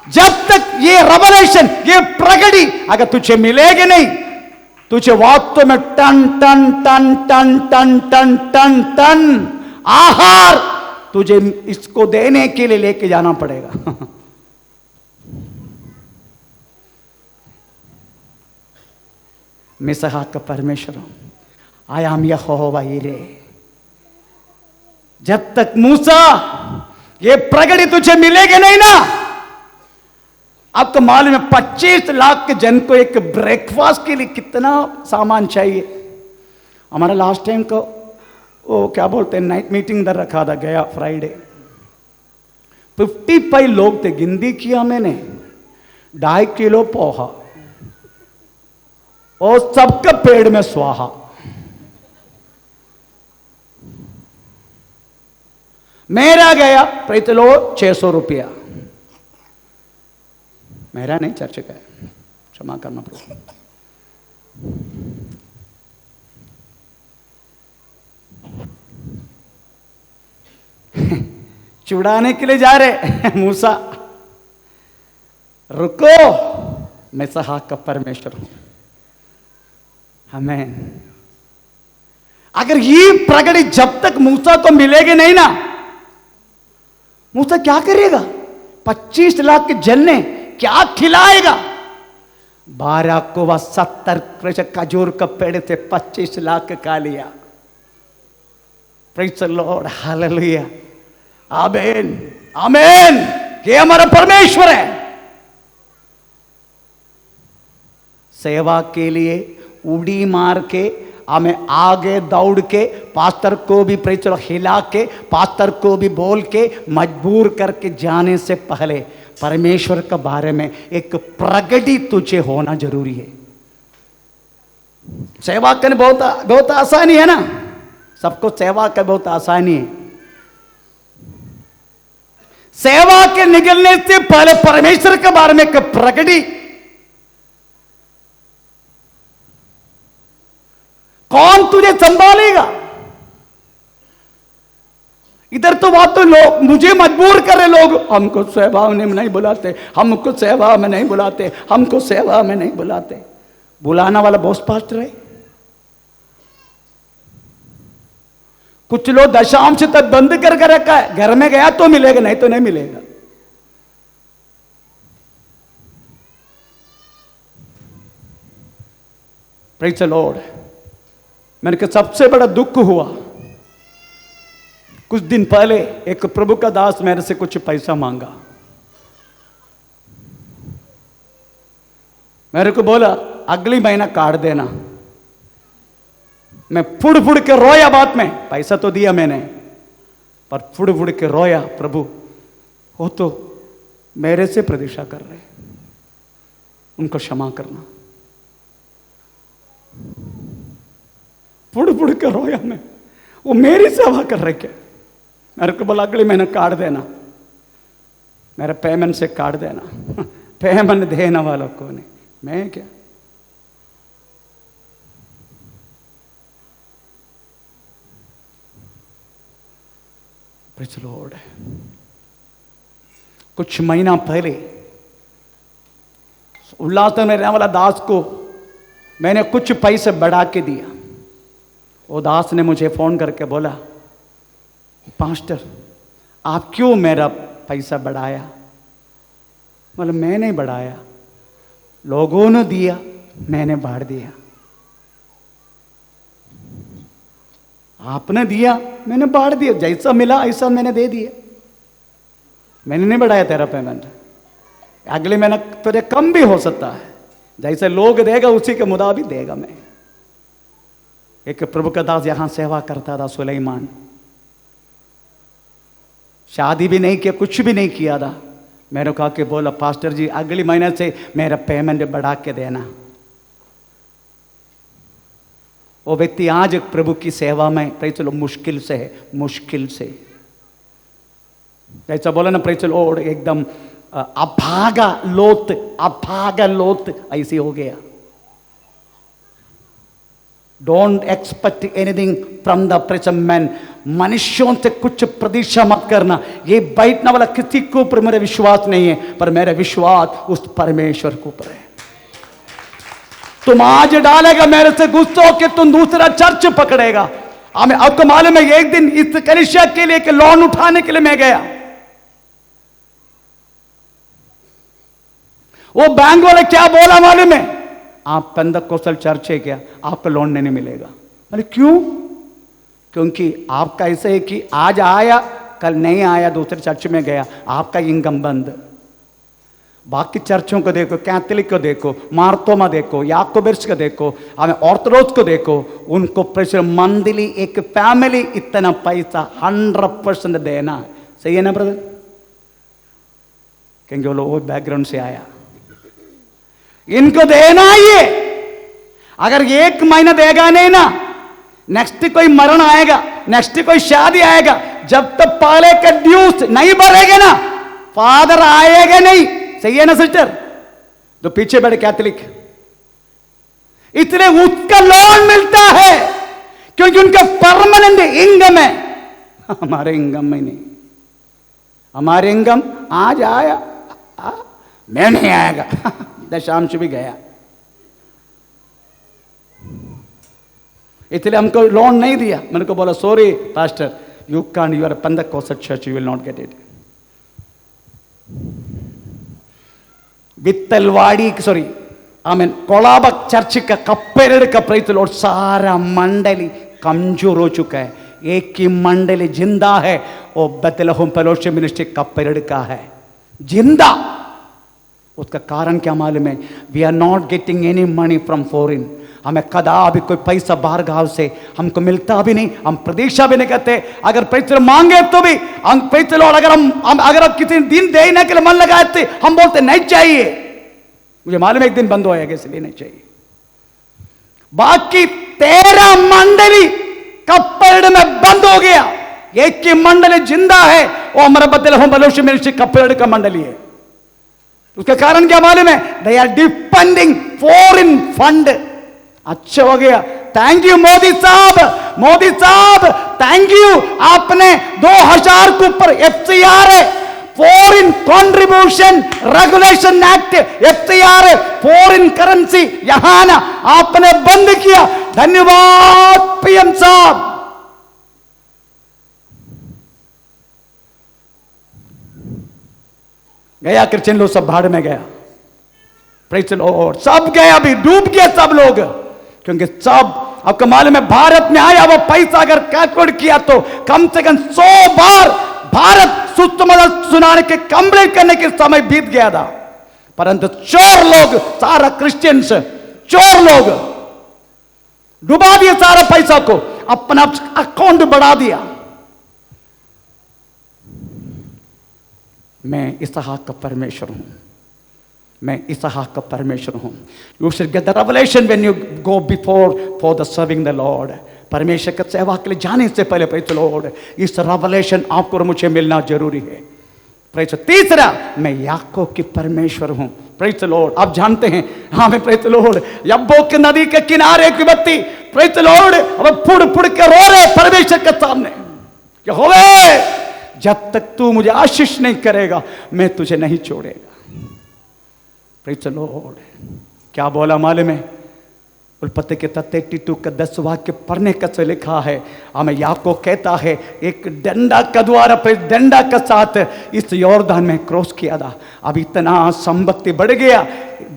जब तक ये रेवलेशन, ये प्रगति अगर तुझे मिलेगी नहीं, तुझे वास्तव में टन टन टन टन टन टन टन टन आहार तुझे इसको देने के लिए लेके जाना पड़ेगा। मैं इसहाक का परमेश्वर हूं। आई एम यहोवा यीरे। जब तक मूसा ये प्रगति तुझे मिलेगी नहीं ना, आपको मालूम है 25 लाख के जन को एक ब्रेकफास्ट के लिए कितना सामान चाहिए। हमारा लास्ट टाइम को वो क्या बोलते हैं नाइट मीटिंग इधर रखा था गया फ्राइडे। 55 लोग थे, गिनती किया मैंने, 2.5 किलो पोहा और सबका पेड़ में स्वाहा। मेरा गया प्रेज़ द लॉर्ड 600 रुपया। मेरा नहीं, चर्च का है, क्षमा करना पड़ेगा। चुड़ाने के लिए जा रहे मूसा, रुको, मैं इसहाक का परमेश्वर हूं। आमीन। अगर ये प्रगति जब तक मूसा को मिलेगी नहीं ना, मूसा क्या करेगा? 25 लाख के जन ने क्या खिलाएगा? 12 को वह 70 खजूर का पेड़ से 25 लाख का लिया। प्रेज़ द लॉर्ड, हालेलुया, आमीन, आमीन। ये हमारा परमेश्वर है। सेवा के लिए उड़ी मार के, हमें आगे दौड़ के, पास्टर को भी प्रेज़ हिला के, पास्टर को भी बोल के मजबूर करके जाने से पहले परमेश्वर के बारे में एक प्रगति तुझे होना जरूरी है। सेवा करने बहुत आसानी है ना, सबको सेवा का बहुत आसानी है। सेवा के निकलने से पहले परमेश्वर के बारे में एक प्रगति, कौन तुझे संभालेगा? इधर तो बात तो लोग मुझे मजबूर कर रहे, लोग हमको सेवा में नहीं बुलाते, हमको सेवा में नहीं बुलाते, हमको सेवा में नहीं बुलाते। बुलाना वाला बॉस पास्टर है। कुछ लोग दशांश तक बंद करके रखा है, घर में गया तो मिलेगा, नहीं तो नहीं मिलेगा। Praise the Lord. मेरे को सबसे बड़ा दुख हुआ, कुछ दिन पहले एक प्रभु का दास मेरे से कुछ पैसा मांगा। मेरे को बोला अगली महीना काट देना। मैं फुड़ फुड़ के रोया। बात में पैसा तो दिया मैंने, पर फुड़ फुड़ के रोया, प्रभु वो तो मेरे से प्रतीक्षा कर रहे, उनको क्षमा करना। फुड़ फुड़ के रोया मैं, वो मेरी सेवा कर रहे क्या। मेरे को बोला अगली महीने काट देना, मेरे पेमेंट से काट देना। पेमेंट देने वालों को नहीं, मैं क्या। Praise the Lord. कुछ महीना पहले उल्लास में रहने वाला दास को मैंने कुछ पैसे बढ़ा के दिया। वो दास ने मुझे फोन करके बोला, पास्टर आप क्यों मेरा पैसा बढ़ाया। मतलब मैं नहीं बढ़ाया, लोगों ने दिया, मैंने बढ़ा दिया। आपने दिया, मैंने बढ़ा दिया, जैसा मिला ऐसा मैंने दे दिया। मैंने नहीं बढ़ाया तेरा पेमेंट। अगले महीना तुझे कम भी हो सकता है, जैसे लोग देगा उसी के मुताबिक देगा मैं। एक प्रभु का दास यहां सेवा करता था, सुलेमान। शादी भी नहीं किया, कुछ भी नहीं किया था। मैंने कहा कि बोला पास्टर जी अगले महीने से मेरा पेमेंट बढ़ा के देना। वो व्यक्ति आज प्रभु की सेवा में प्रेज़ द लॉर्ड मुश्किल से है, मुश्किल से। जैसा बोला ना प्रेज़ द लॉर्ड, एकदम अभागा लोत ऐसी हो गया। Don't expect anything from the present man. मनुष्यों से कुछ प्रतीक्षा मत करना। ये बैठने वाला किसी के ऊपर मेरा विश्वास नहीं है, पर मेरा विश्वास उस परमेश्वर के ऊपर है। तुम आज डालेगा मेरे से गुस्सा होकर, तुम दूसरा चर्च पकड़ेगा। हमें आपको मालूम है, एक दिन इस कलीसिया के लिए लोन उठाने के लिए मैं गया। वो बैंक वाले क्या बोला मालूम है, आप पेंटकोस्टल चर्च है क्या, आपको लोन नहीं मिलेगा। अरे क्यों? क्योंकि आपका ऐसा है कि आज आया कल नहीं आया, दूसरे चर्च में गया, आपका इनकम बंद। बाकी चर्चों को देखो, कैथोलिक को देखो, मार्तोमा देखो, याकोबिट्स को देखो, हमें ऑर्थोडॉक्स को देखो, उनको प्रेशर मंथली एक फैमिली इतना पैसा 100% देना है। सही है ना ब्रदर? क्योंकि वो लोग बैकग्राउंड से आया, इनको देना ही है। अगर एक महीना देगा नहीं ना, नेक्स्ट कोई मरण आएगा, नेक्स्ट कोई शादी आएगा, जब तक पहले का ड्यूस नहीं भरेगा ना, फादर आएगा नहीं। सही है ना सिस्टर? तो पीछे बैठे कैथोलिक, इसलिए उसका लोन मिलता है क्योंकि उनका परमानेंट इनकम है। हमारे इनकम में नहीं। हमारे इनकम आज आया, मैं नहीं आएगा, दशांश भी गया, इसलिए हमको लोन नहीं दिया। मैंने को बोला sorry pastor, you can't, you are Pentecostal church, you will not get it. Vitthalwadi sorry आमीन कोलाबा चर्च का कप्पेरड़ का प्रेज़ द लॉर्ड, सारा मंडली कमजोर हो चुका है। एक ही मंडली जिंदा है, वो बेथलेहम फेलोशिप मिनिस्ट्री कप्पेरड़ का है, जिंदा। उसका कारण क्या मालूम है? We are not getting any money from foreign. हमें कदापि कोई पैसा बाहर गांव से हमको मिलता भी नहीं, हम प्रतीक्षा भी नहीं करते। अगर पैसे मांगे तो भी हम पैसे लो, अगर हम किसी दिन देने के लिए मन लगाए थे, हम बोलते नहीं चाहिए। मुझे मालूम है एक दिन बंद होएगा, इसलिए नहीं चाहिए। बाकी 13 मंडली कप्पेरड़ में बंद हो गया, एक की मंडली जिंदा है, वो हमारा बेथलेहम फेलोशिप मिनिस्ट्री कप्पेरड़ का मंडली है। उसका कारण क्या मालूम है? They are depending foreign fund. अच्छा हो गया, थैंक यू मोदी साहब, मोदी साहब थैंक यू, आपने 2000 के ऊपर FCR है, foreign contribution regulation act, FCR है, फॉरेन करेंसी यहां ना आपने बंद किया। धन्यवाद PM साहब। गया क्रिश्चियन लोग सब भाड़ में गया, प्रेज़ द लॉर्ड, सब गया, अभी डूब गया सब लोग, क्योंकि सब आपको मालूम है भारत में आया वो पैसा अगर कैलकुलेट किया तो कम से कम 100 बार भारत सुस्तमदल सुनाने के कंप्लीट करने के समय बीत गया था, परंतु चोर लोग, सारा क्रिश्चियंस चोर लोग डुबा दिया सारा पैसा को, अपना अकाउंट बढ़ा दिया। मैं इसहाक का परमेश्वर हूं, मैं इसहाक का परमेश्वर हूं। You should get the revelation when you go before for the serving the Lord. परमेश्वर की सेवा के लिए जाने से पहले प्रेज द लॉर्ड, इस रेवलेशन आपको और मुझे मिलना जरूरी है। प्रेज। तीसरा, मैं याकूब की परमेश्वर हूं। Praise the Lord. आप जानते हैं, हाँ मैं प्रेज द लॉर्ड, यब्बोक नदी के किनारे एक व्यक्ति प्रेज द लॉर्ड अब फुड़ फुड़ के रो रहे परमेश्वर के सामने, यहोवा जब तक तू मुझे आशीष नहीं करेगा मैं तुझे नहीं छोड़ेगा। Praise the Lord. क्या बोला मालूम है? उत्पत्ति के 32 का 10 वाक्य पढ़ने का से लिखा है, हमें याकूब कहता है एक डंडा का द्वारा, डंडा के साथ इस यॉर्दान में क्रॉस किया था। अब इतना संपत्ति बढ़ गया,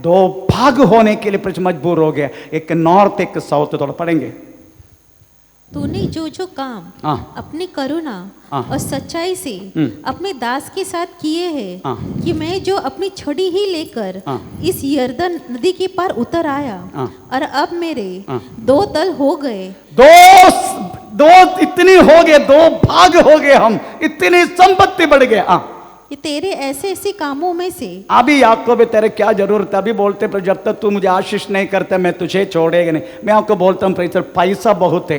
2 भाग होने के लिए मजबूर हो गया, एक नॉर्थ एक साउथ। थोड़ा पढ़ेंगे। तूने जो जो काम अपनी करुणा और सच्चाई से अपने दास के साथ किए हैं, कि मैं जो अपनी छड़ी ही लेकर इस यरदन नदी के पार उतर आया, और अब मेरे 2 दल हो गए, दो इतनी हो गए, 2 भाग हो गए, हम इतनी संपत्ति बढ़ गए। ये तेरे ऐसे ऐसे कामों में से अभी याकूब तेरे क्या जरूरत है? अभी बोलते पर जब तक तू मुझे आशीष नहीं करता मैं तुझे छोड़ेगा नहीं। मैं आपको बोलता हूँ प्रेज, पैसा बहुत है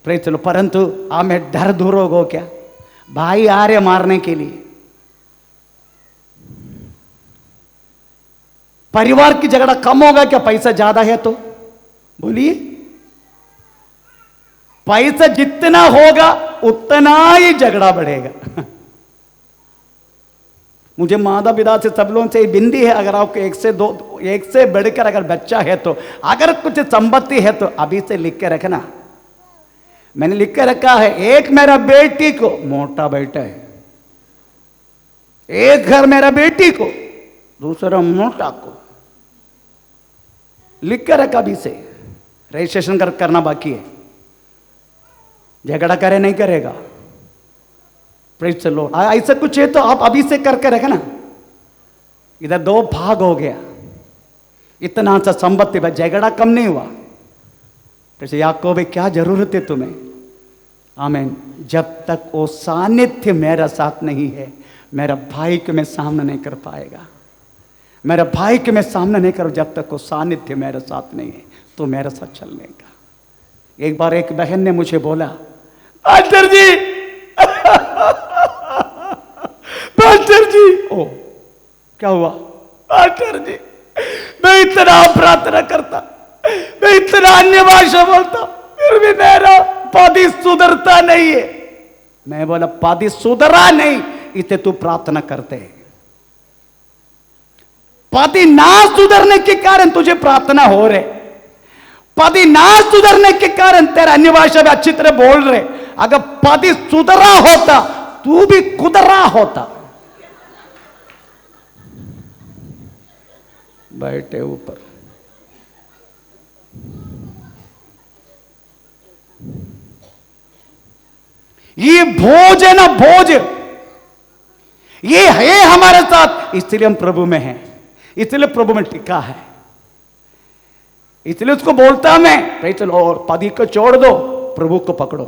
प्रेज, परंतु मैं डर दूर हो क्या? भाई आ रहे मारने के लिए, परिवार की झगड़ा कम होगा क्या पैसा ज्यादा है तो? बोलिए, पैसा जितना होगा उतना ही झगड़ा बढ़ेगा। मुझे माता पिता से सब लोगों से बिंदी है, अगर आपको एक से बढ़कर अगर बच्चा है तो, अगर कुछ संपत्ति है तो अभी से लिख के रखना। मैंने लिख के रखा है, एक मेरा बेटी को, मोटा बेटा है, एक घर मेरा बेटी को, दूसरा मोटा को, लिख के रखा। अभी से रजिस्ट्रेशन करना बाकी है। झगड़ा करे नहीं करेगा। Praise the Lord. ऐसा कुछ है तो आप अभी से करके रखना। इधर 2 भाग हो गया, इतना सा संपत्ति, बस झगड़ा कम नहीं हुआ। याकूब क्या जरूरत है तुम्हें? आमीन। जब तक वो सानिध्य मेरा साथ नहीं है, मेरा भाई को मैं सामना नहीं कर पाएगा। मेरा भाई को मैं सामना नहीं करूं जब तक वो सानिध्य मेरे साथ नहीं है, तो मेरे साथ चलने का। एक बार एक बहन ने मुझे बोला, पास्टर जी पास्टर जी, ओ क्या हुआ? पास्टर जी मैं इतना प्रार्थना करता, मैं इतना अन्य भाषा बोलता, फिर भी मेरा पति सुधरता नहीं है। मैं बोला पति सुधरा नहीं, इसे तू प्रार्थना करते है। पति ना सुधरने के कारण तुझे प्रार्थना हो रहे, पति ना सुधरने के कारण तेरा अन्य भाषा में अच्छी तरह बोल रहे। अगर पति सुधरा होता तू भी कुदरा होता। बैठे ऊपर। ये भोज है ना, भोज ये है हमारे साथ, इसलिए हम प्रभु में हैं, इसलिए प्रभु में टिका है। इसलिए उसको बोलता मैं, चलो और पति को छोड़ दो, प्रभु को पकड़ो।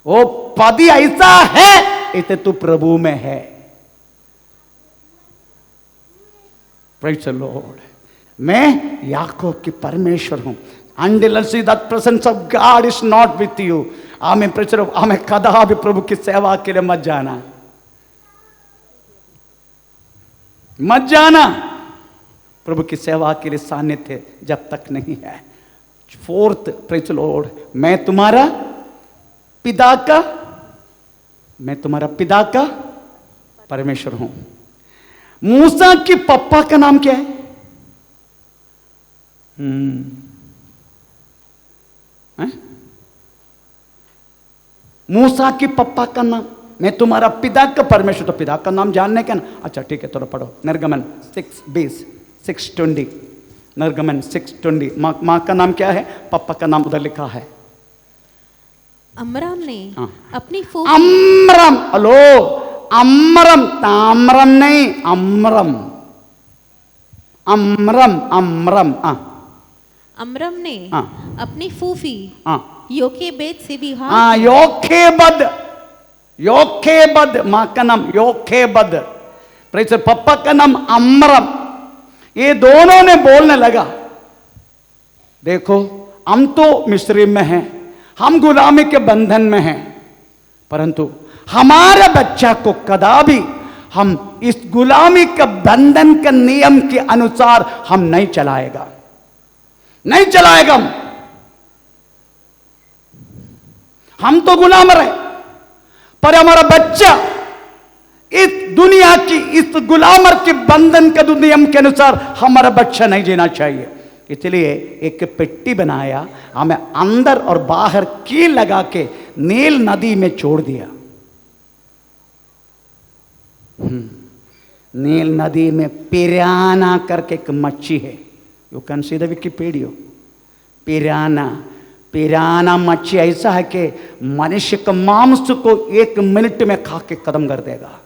वो पति ऐसा है, इसे तू प्रभु में है। Praise the Lord. मैं याकूब की परमेश्वर हूं। Unless that presence of God is not with you, आमें प्रेज द, हमें कदा भी प्रभु की सेवा के लिए मत जाना, मत जाना। प्रभु की सेवा के लिए सानिध्य जब तक नहीं है। 4th, प्रेज द लॉर्ड, मैं तुम्हारा पिता का परमेश्वर हूं। मूसा की पप्पा का नाम क्या है? मूसा की पप्पा का नाम, मैं तुम्हारा पिता का परमेश्वर। तो पिता का नाम जानने का ना, अच्छा ठीक है, थोड़ा पढ़ो। निर्गमन 6:20, 6:20, निर्गमन 6:20। माँ का नाम क्या है, पापा का नाम उधर लिखा है। अमराम ने हाँ। अपनी अम्रम, हेलो, अम्रम, ताम्रम नहीं, अम्रम, अम्रम, अम्रम। अमरम ने हाँ। अपनी फूफी हाँ, योकेबेद से विवाह हाँ, योखेबद, योखेबद, माँ का नाम योखेबद, प्रेस पापा का नाम अम्रम। ये दोनों ने बोलने लगा, देखो हम तो मिस्र में हैं, हम गुलामी के बंधन में हैं, परंतु हमारे बच्चा को कदापि हम इस गुलामी के बंधन के नियम के अनुसार हम नहीं चलाएगा, नहीं चलाएगा। हम तो गुलाम रहे, पर हमारा बच्चा इस दुनिया की इस गुलामर के बंधन के नियम के अनुसार हमारा बच्चा नहीं जीना चाहिए। इसलिए एक पेट्टी बनाया, हमें अंदर और बाहर कील लगा के नील नदी में छोड़ दिया। नील नदी में पिराना करके एक मच्छी है, you can see the Wikipedia. पिराना, पिराना मच्छी ऐसा है कि मनुष्य के मांस को 1 मिनट में खा के खत्म कर देगा,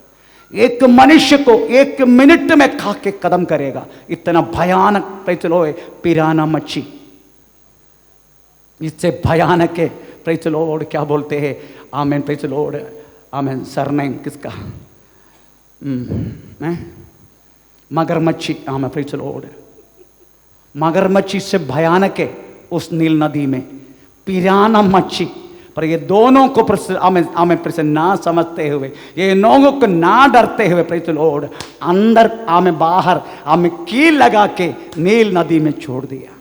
एक मनुष्य को 1 मिनट में खा के खत्म करेगा, इतना भयानक प्रचलो है पिराना मच्छी। इससे भयानक है प्रचलोड, क्या बोलते हैं, आमेन प्रचलोड, आमेन सरनेम किसका, मगरमच्छी, आमेन प्रचलोड, मगरमच्छी से भयानक है उस नील नदी में पिराना मच्छी। पर ये दोनों को हमें प्रश्न ना समझते हुए, ये लोगों को ना डरते हुए प्रचलोड अंदर हमें बाहर हमें कील लगा के नील नदी में छोड़ दिया।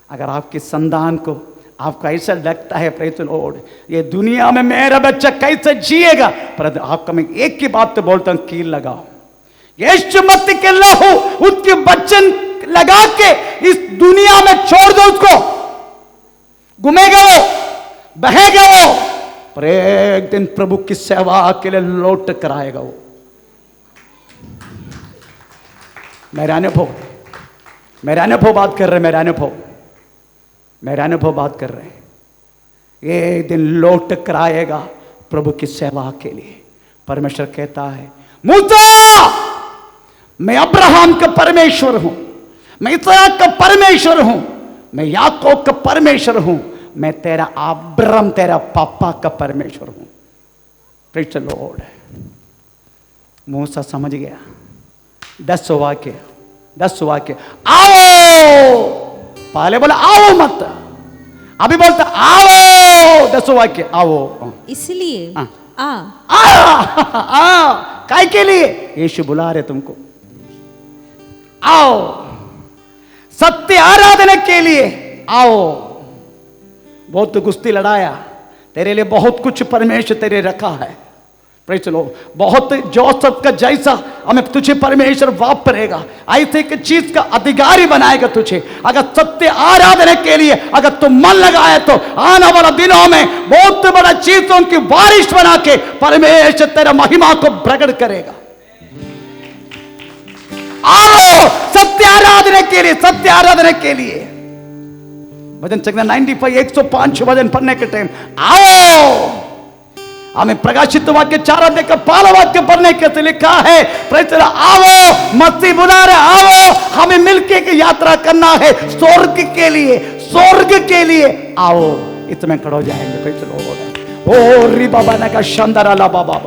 अगर आपकी संतान को आपको ऐसा लगता है प्रचलोड ये दुनिया में मेरा बच्चा कैसे जिएगा, पर आपको मैं एक ही बात तो बोलता हूं, कील लगाओ। यीशु मसीह के लहू उसके वचन लगा के इस दुनिया में छोड़ दो, उसको घूमेगा वो, बहेगा वो, पर एक दिन प्रभु की सेवा के लिए लौट कर आएगा वो। मेरा अनुभव बात कर रहे, मेरा अनुभव बात कर रहे हैं। एक दिन लौट कर आएगा प्रभु की सेवा के लिए। परमेश्वर कहता है, मूसा मैं अब्राहम का परमेश्वर हूं, मैं इसहाक का परमेश्वर हूं, मैं याकूब का परमेश्वर हूं, मैं तेरा अब्राहम तेरा पापा का परमेश्वर हूं। Praise the Lord. मूसा समझ गया। 10 वाक्य, आओ, पहले बोला आओ मत, अभी बोलता आओ, 10 वाक्य आओ। इसलिए काय के लिए? यीशु बुला रहे तुमको, आओ सत्य आराधना के लिए आओ। बहुत कुश्ती लड़ाया, तेरे लिए बहुत कुछ परमेश्वर तेरे रखा है। Praise the Lord. बहुत जोसेफ का जैसा हमें तुझे परमेश्वर वापरेगा, ऐसे एक चीज का अधिकारी बनाएगा तुझे। अगर सत्य आराधना के लिए अगर तुम मन लगाए तो आने वाला दिनों में बहुत बड़ा चीजों की बारिश बना के परमेश्वर तेरा महिमा को प्रकट करेगा। आओ सत्य आराधना के लिए, सत्य आराधना के लिए। भजन संख्या 95 105 भजन पढ़ने के टाइम आओ। हमें प्रकाशित वाक्य 4 अध्याय का 12 वाक्य पढ़ने के लिखा है, प्रेज़ आओ, मसीह बुला रहे, आओ हमें मिलके की यात्रा करना है स्वर्ग के लिए, स्वर्ग के लिए आओ। इतने खड़ो जाएंगे। Praise the Lord. ओ री बाबा ने का शानदार अला बाबा।